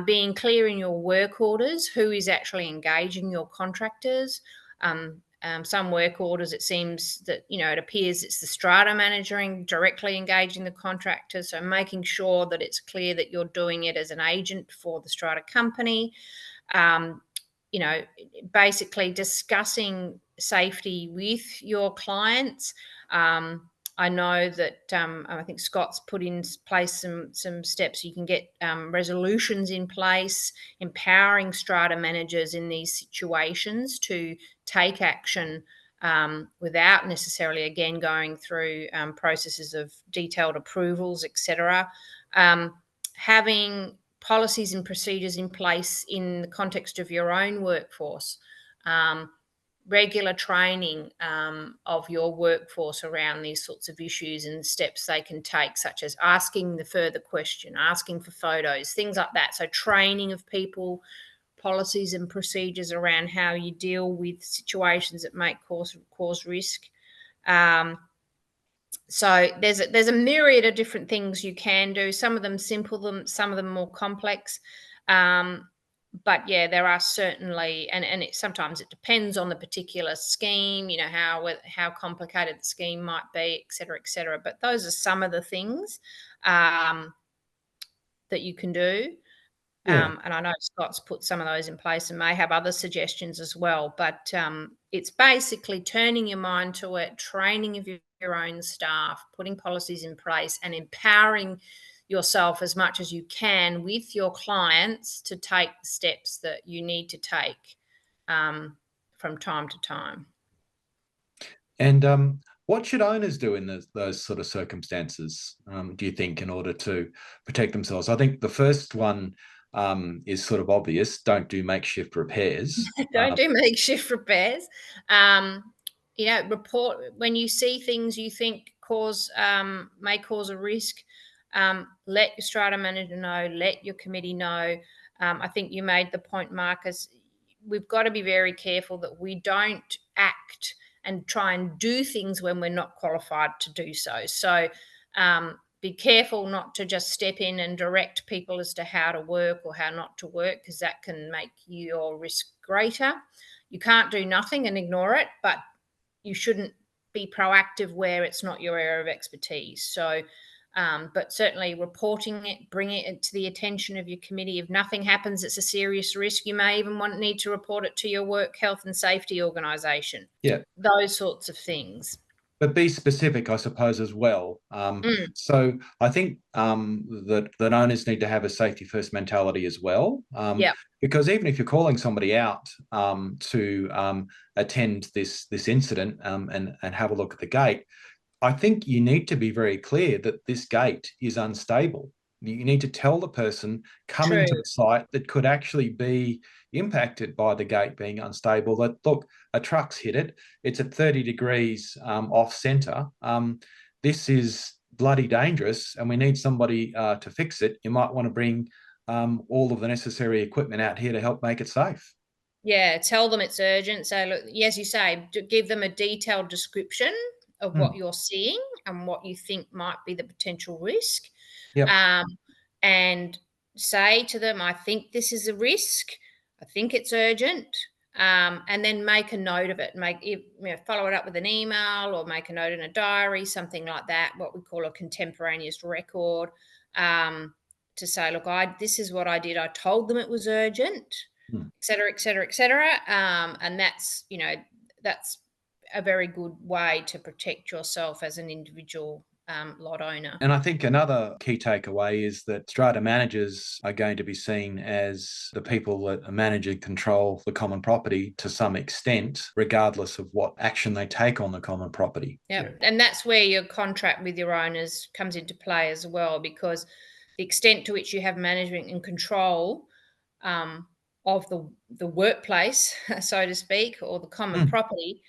being clear in your work orders, who is actually engaging your contractors. Some work orders, it seems that, it appears it's the strata manager directly engaging the contractor. So making sure that it's clear that you're doing it as an agent for the strata company. Basically discussing safety with your clients. I know that I think Scott's put in place some steps. You can get resolutions in place, empowering strata managers in these situations to take action without necessarily, again, going through processes of detailed approvals, etc. Having policies and procedures in place in the context of your own workforce, regular training of your workforce around these sorts of issues and steps they can take, such as asking the further question, asking for photos, things like that. So training of people, policies and procedures around how you deal with situations that may cause risk. So there's a myriad of different things you can do. Some of them simple, some of them more complex. But yeah, there are certainly, and sometimes it depends on the particular scheme, you know, how complicated the scheme might be, et cetera, et cetera. But those are some of the things that you can do. Yeah. And I know Scott's put some of those in place and may have other suggestions as well. But it's basically turning your mind to it, training of your own staff, putting policies in place, and empowering yourself as much as you can with your clients to take the steps that you need to take from time to time. And what should owners do in those sort of circumstances, do you think, in order to protect themselves? I think the first one is sort of obvious. Don't do makeshift repairs. Don't do makeshift repairs. You know, report when you see things you think may cause a risk. Let your strata manager know, let your committee know. I think you made the point, Marcus, we've got to be very careful that we don't act and try and do things when we're not qualified to do so. So be careful not to just step in and direct people as to how to work or how not to work, because that can make your risk greater. You can't do nothing and ignore it, but you shouldn't be proactive where it's not your area of expertise. So, but certainly reporting it, bringing it to the attention of your committee. If nothing happens, it's a serious risk. You may even need to report it to your work health and safety organisation. Yeah. Those sorts of things. But be specific, I suppose, as well. So I think that owners need to have a safety first mentality as well. Because even if you're calling somebody out to attend this incident and have a look at the gate, I think you need to be very clear that this gate is unstable. You need to tell the person coming to the site that could actually be impacted by the gate being unstable that, look, a truck's hit it. It's at 30 degrees off centre. This is bloody dangerous and we need somebody to fix it. You might want to bring all of the necessary equipment out here to help make it safe. Yeah, tell them it's urgent. So, look, as you say, give them a detailed description of what you're seeing and what you think might be the potential risk. And say to them, I think this is a risk. I think it's urgent. And then make a note of it. Follow it up with an email or make a note in a diary, something like that, what we call a contemporaneous record, to say, look, this is what I did. I told them it was urgent, et cetera, et cetera, et cetera. And that's a very good way to protect yourself as an individual lot owner. And I think another key takeaway is that strata managers are going to be seen as the people that manage and control the common property to some extent, regardless of what action they take on the common property. Yeah. And that's where your contract with your owners comes into play as well, because the extent to which you have management and control of the workplace, so to speak, or the common property,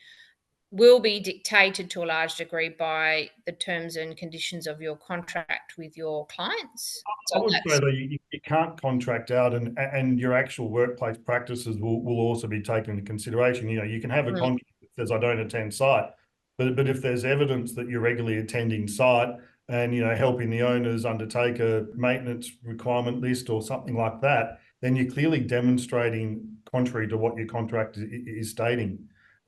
will be dictated to a large degree by the terms and conditions of your contract with your clients. I would say that you can't contract out, and your actual workplace practices will also be taken into consideration. You know, you can have a contract that says I don't attend site, but if there's evidence that you're regularly attending site and, you know, helping the owners undertake a maintenance requirement list or something like that, then you're clearly demonstrating contrary to what your contract is stating.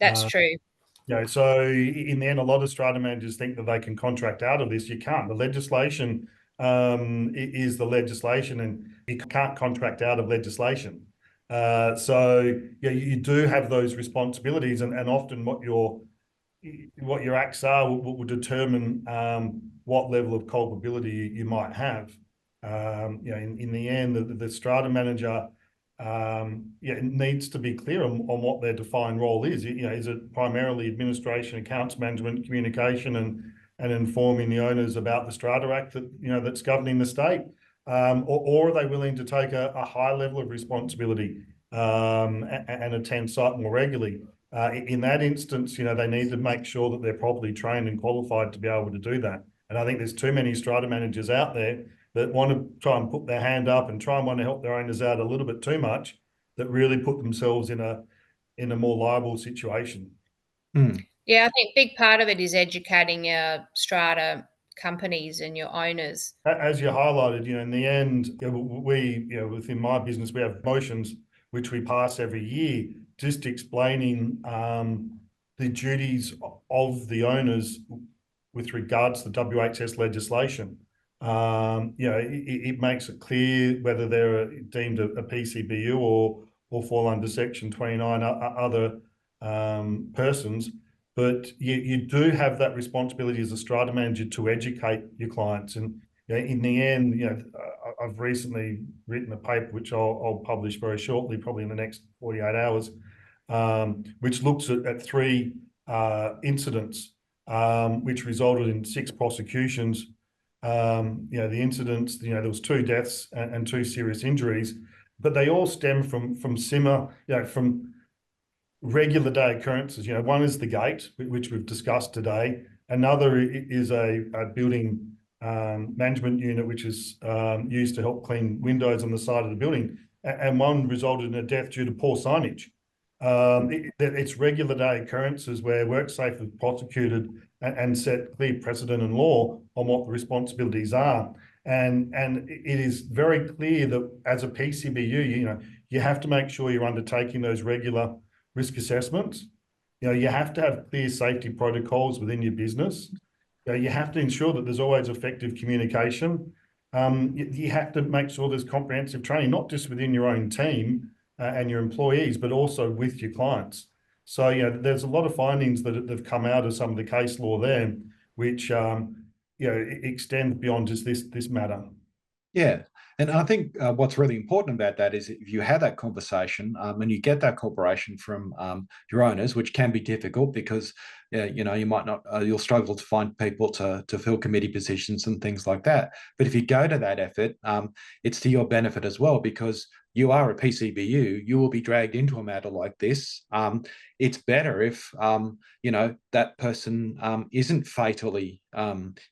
That's true. You know, so in the end, a lot of strata managers think that they can contract out of this. You can't. The legislation is the legislation, and you can't contract out of legislation. So yeah, you do have those responsibilities, and often what your acts are will determine what level of culpability you might have. You know, in the end, the strata manager it needs to be clear on what their defined role is. Is it primarily administration, accounts management, communication, and informing the owners about the Strata Act that that's governing the state, or are they willing to take a high level of responsibility and attend site more regularly? In that instance, they need to make sure that they're properly trained and qualified to be able to do that. And I think there's too many strata managers out there that want to try and put their hand up and try and want to help their owners out a little bit too much, that really put themselves in a more liable situation. Yeah, I think a big part of it is educating your strata companies and your owners. As you highlighted, in the end, we, within my business, we have motions which we pass every year, just explaining the duties of the owners with regards to the WHS legislation. It makes it clear whether they're deemed a PCBU or fall under Section 29 other persons. But you do have that responsibility as a strata manager to educate your clients. And in the end, I've recently written a paper which I'll publish very shortly, probably in the next 48 hours, which looks at 3 incidents which resulted in 6 prosecutions. The incidents, there was 2 deaths and 2 serious injuries, but they all stem from from regular day occurrences. One is the gate, which we've discussed today. Another is a building management unit, which is used to help clean windows on the side of the building. And one resulted in a death due to poor signage. It's regular day occurrences where WorkSafe have prosecuted and set clear precedent and law on what the responsibilities are. And it is very clear that as a PCBU, you have to make sure you're undertaking those regular risk assessments. You have to have clear safety protocols within your business. You have to ensure that there's always effective communication. You have to make sure there's comprehensive training, not just within your own team and your employees, but also with your clients. So, there's a lot of findings that have come out of some of the case law there, which, extend beyond just this matter. Yeah. And I think what's really important about that is if you have that conversation and you get that cooperation from your owners, which can be difficult because, you might not, you'll struggle to find people to fill committee positions and things like that. But if you go to that effort, it's to your benefit as well, because you are a PCBU, you will be dragged into a matter like this. It's better if, that person isn't fatally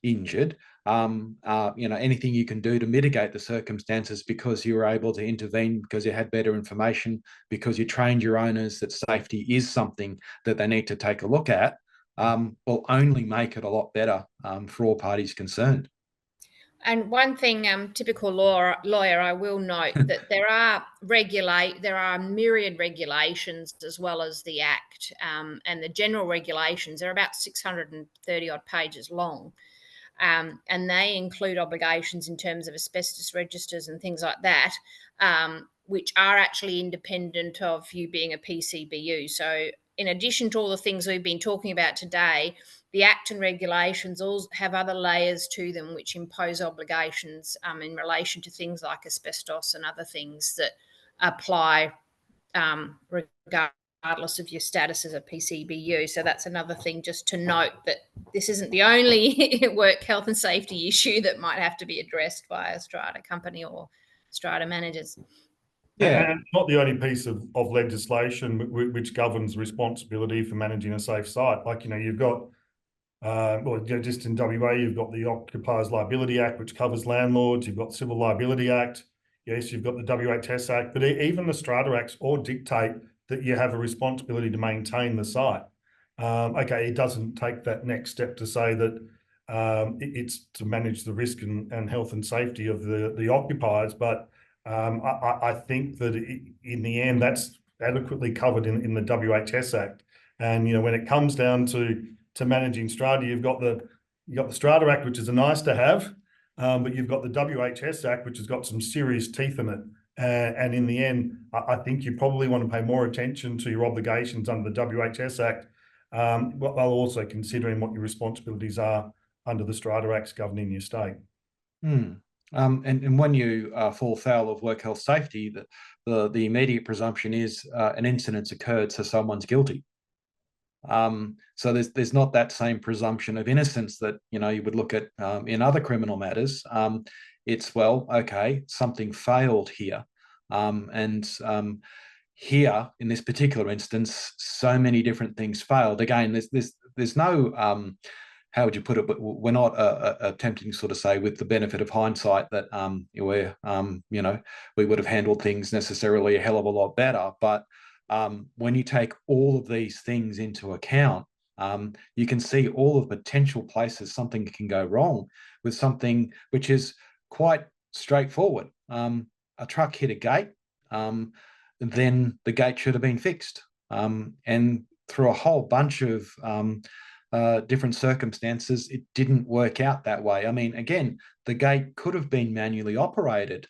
injured. Anything you can do to mitigate the circumstances because you were able to intervene, because you had better information, because you trained your owners that safety is something that they need to take a look at, will only make it a lot better for all parties concerned. And one thing, typical lawyer, I will note that there are myriad regulations as well as the Act, and the general regulations. They're about 630 odd pages long. And they include obligations in terms of asbestos registers and things like that, which are actually independent of you being a PCBU. So in addition to all the things we've been talking about today, the Act and regulations all have other layers to them which impose obligations in relation to things like asbestos and other things that apply regardless of your status as a PCBU. So that's another thing just to note, that this isn't the only work health and safety issue that might have to be addressed by a strata company or strata managers. Yeah, and it's not the only piece of legislation which governs responsibility for managing a safe site. Like, you've got, just in WA, you've got the Occupiers Liability Act, which covers landlords. You've got the Civil Liability Act. Yes, you've got the WHS Act, but even the Strata Acts all dictate that you have a responsibility to maintain the site. It doesn't take that next step to say that it's to manage the risk and health and safety of the occupiers, but I think that in the end that's adequately covered in the WHS Act. And when it comes down to managing strata, you've got the Strata Act, which is a nice to have, but you've got the WHS Act, which has got some serious teeth in it. And in the end, I think you probably want to pay more attention to your obligations under the WHS Act, while also considering what your responsibilities are under the Strata Acts governing your state. And when you fall foul of work health safety, the immediate presumption is an incident's occurred, so someone's guilty. So there's not that same presumption of innocence that you would look at in other criminal matters. It's, well, okay, something failed here, and here in this particular instance, so many different things failed. Again, there's no how would you put it? But we're not attempting to sort of say, with the benefit of hindsight, that we would have handled things necessarily a hell of a lot better. But when you take all of these things into account, you can see all of the potential places something can go wrong with something which is quite straightforward. A truck hit a gate, then the gate should have been fixed. And through a whole bunch of different circumstances, it didn't work out that way. I mean, again, the gate could have been manually operated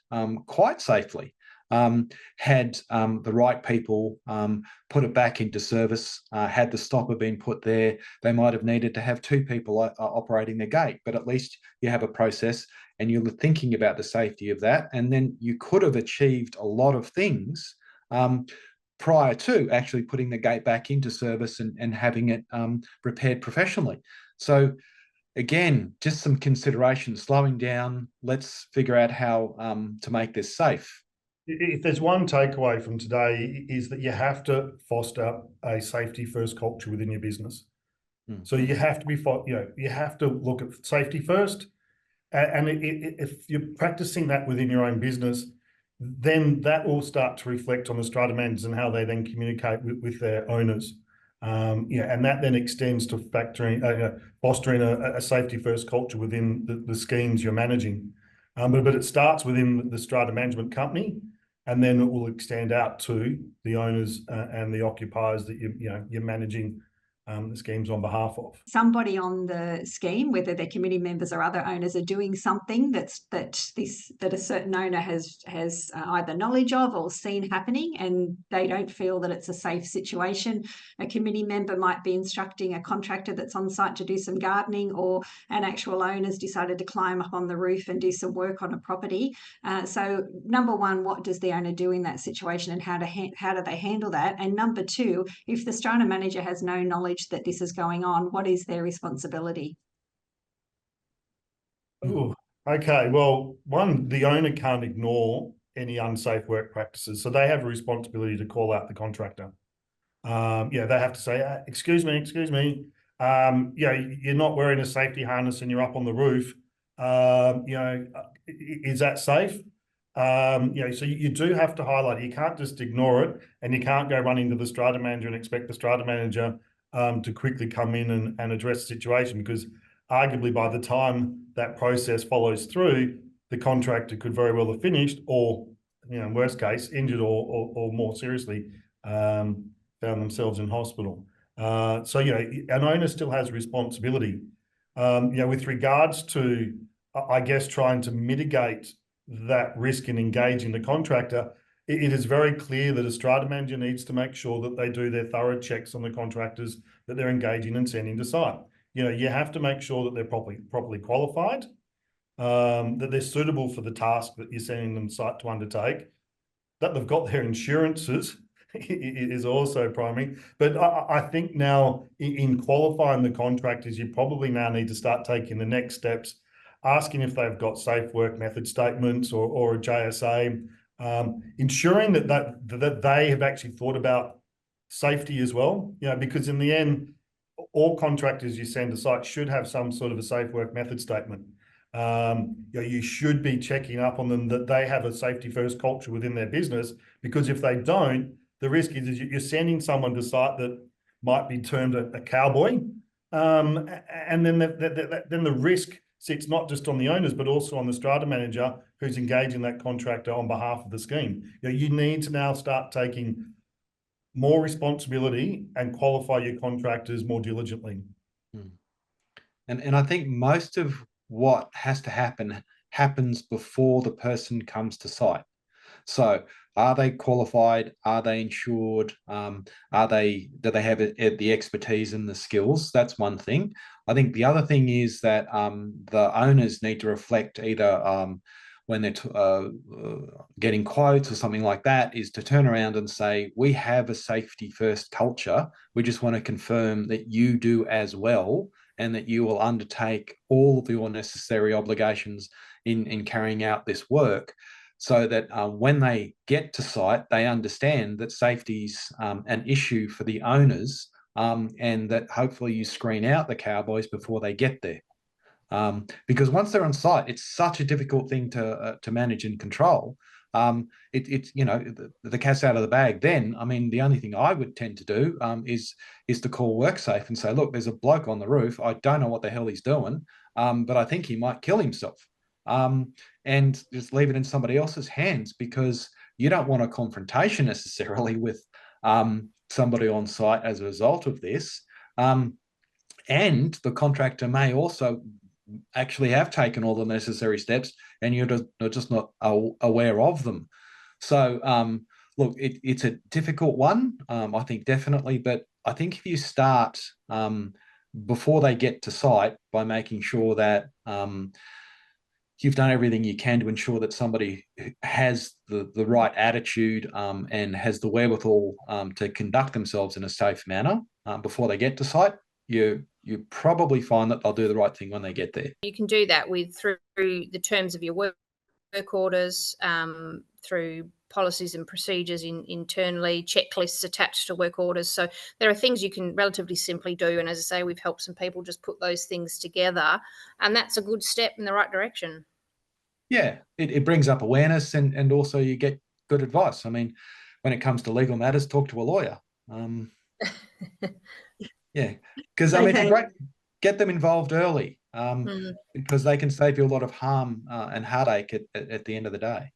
quite safely. Had the right people put it back into service, had the stopper been put there, they might have needed to have 2 people operating the gate, but at least you have a process and you're thinking about the safety of that. And then you could have achieved a lot of things prior to actually putting the gate back into service and having it repaired professionally. So again, just some consideration, slowing down, let's figure out how to make this safe. If there's one takeaway from today, is that you have to foster a safety first culture within your business. So you have to be, you have to look at safety first. And if you're practicing that within your own business, then that will start to reflect on the strata managers and how they then communicate with their owners. And that then extends to fostering a safety first culture within the schemes you're managing. But it starts within the strata management company, and then it will extend out to the owners and the occupiers that you're managing the schemes on behalf of. Somebody on the scheme, whether they're committee members or other owners, are doing something that a certain owner has either knowledge of or seen happening, and they don't feel that it's a safe situation. A committee member might be instructing a contractor that's on site to do some gardening, or an actual owner's decided to climb up on the roof and do some work on a property. So number one, what does the owner do in that situation, and how do they handle that? And number two, if the strata manager has no knowledge that this is going on, what is their responsibility? Ooh, okay, well, one, the owner can't ignore any unsafe work practices, so they have a responsibility to call out the contractor. They have to say, excuse me, you're not wearing a safety harness and you're up on the roof. Is that safe? So you do have to highlight it. You can't just ignore it, and you can't go running to the strata manager and expect the strata manager to quickly come in and address the situation, because arguably by the time that process follows through, the contractor could very well have finished, or in worst case, injured or more seriously found themselves in hospital. So an owner still has a responsibility. With regards to, I guess, trying to mitigate that risk in engaging the contractor, it is very clear that a strata manager needs to make sure that they do their thorough checks on the contractors that they're engaging and sending to site. You have to make sure that they're properly qualified, that they're suitable for the task that you're sending them site to undertake, that they've got their insurances is also primary. But I think now in qualifying the contractors, you probably now need to start taking the next steps, asking if they've got safe work method statements or a JSA, ensuring that they have actually thought about safety as well. Because in the end, all contractors you send to site should have some sort of a safe work method statement. You should be checking up on them that they have a safety first culture within their business, because if they don't, the risk is you're sending someone to site that might be termed a cowboy, and then the risk sits not just on the owners but also on the strata manager who's engaging that contractor on behalf of the scheme. You need to now start taking more responsibility and qualify your contractors more diligently. And I think most of what has to happen happens before the person comes to site. So are they qualified? Are they insured? Do they have the expertise and the skills? That's one thing. I think the other thing is that the owners need to reflect either when they're getting quotes or something like that, is to turn around and say, we have a safety first culture. We just want to confirm that you do as well, and that you will undertake all of your necessary obligations in carrying out this work, so that when they get to site, they understand that safety's an issue for the owners, and that hopefully you screen out the cowboys before they get there. Because once they're on site, it's such a difficult thing to manage and control. It's the cat's out of the bag. Then, I mean, the only thing I would tend to do is to call WorkSafe and say, look, there's a bloke on the roof. I don't know what the hell he's doing, but I think he might kill himself. And just leave it in somebody else's hands, because you don't want a confrontation necessarily with somebody on site as a result of this. And the contractor may also actually have taken all the necessary steps, and you're just not aware of them. So look, it's a difficult one, I think, definitely. But I think if you start before they get to site by making sure that you've done everything you can to ensure that somebody has the right attitude and has the wherewithal to conduct themselves in a safe manner before they get to site, you probably find that they'll do the right thing when they get there. You can do that through the terms of your work orders, through policies and procedures internally, checklists attached to work orders. So there are things you can relatively simply do. And as I say, we've helped some people just put those things together, and that's a good step in the right direction. Yeah, it brings up awareness, and also you get good advice. I mean, when it comes to legal matters, talk to a lawyer. Yeah, because I mean, it's great. Get them involved early, because they can save you a lot of harm and heartache at the end of the day.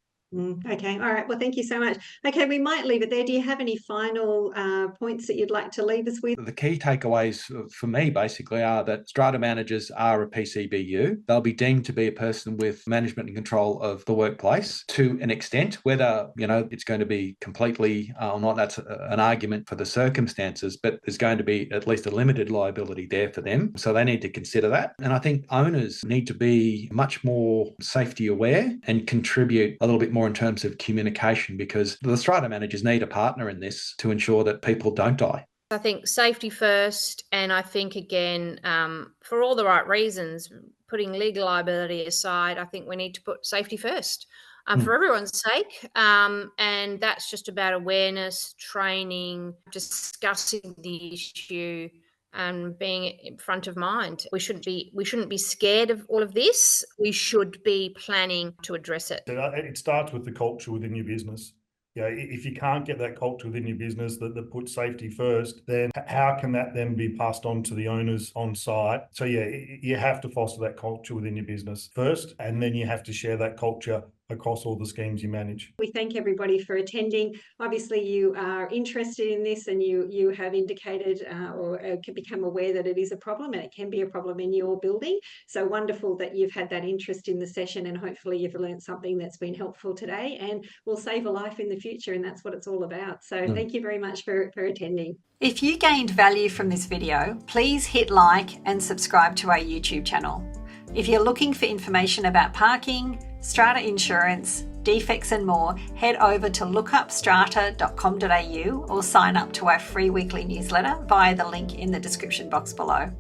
Okay. All right. Well, thank you so much. Okay, we might leave it there. Do you have any final points that you'd like to leave us with? The key takeaways for me basically are that strata managers are a PCBU. They'll be deemed to be a person with management and control of the workplace to an extent. Whether, it's going to be completely or not, that's an argument for the circumstances, but there's going to be at least a limited liability there for them. So they need to consider that. And I think owners need to be much more safety aware and contribute a little bit more in terms of communication, because the strata managers need a partner in this to ensure that people don't die. I think safety first, and I think, again, for all the right reasons, putting legal liability aside, I think we need to put safety first for everyone's sake. And that's just about awareness, training, discussing the issue, and being in front of mind. We shouldn't be scared of all of this. We should be planning to address it. It starts with the culture within your business. If you can't get that culture within your business that puts safety first, then how can that then be passed on to the owners on site? So you have to foster that culture within your business first, and then you have to share that culture across all the schemes you manage. We thank everybody for attending. Obviously, you are interested in this, and you have indicated or can become aware that it is a problem, and it can be a problem in your building. So wonderful that you've had that interest in the session, and hopefully you've learned something that's been helpful today and will save a life in the future, and that's what it's all about. So thank you very much for attending. If you gained value from this video, please hit like and subscribe to our YouTube channel. If you're looking for information about parking, strata insurance, defects and more, head over to lookupstrata.com.au or sign up to our free weekly newsletter via the link in the description box below.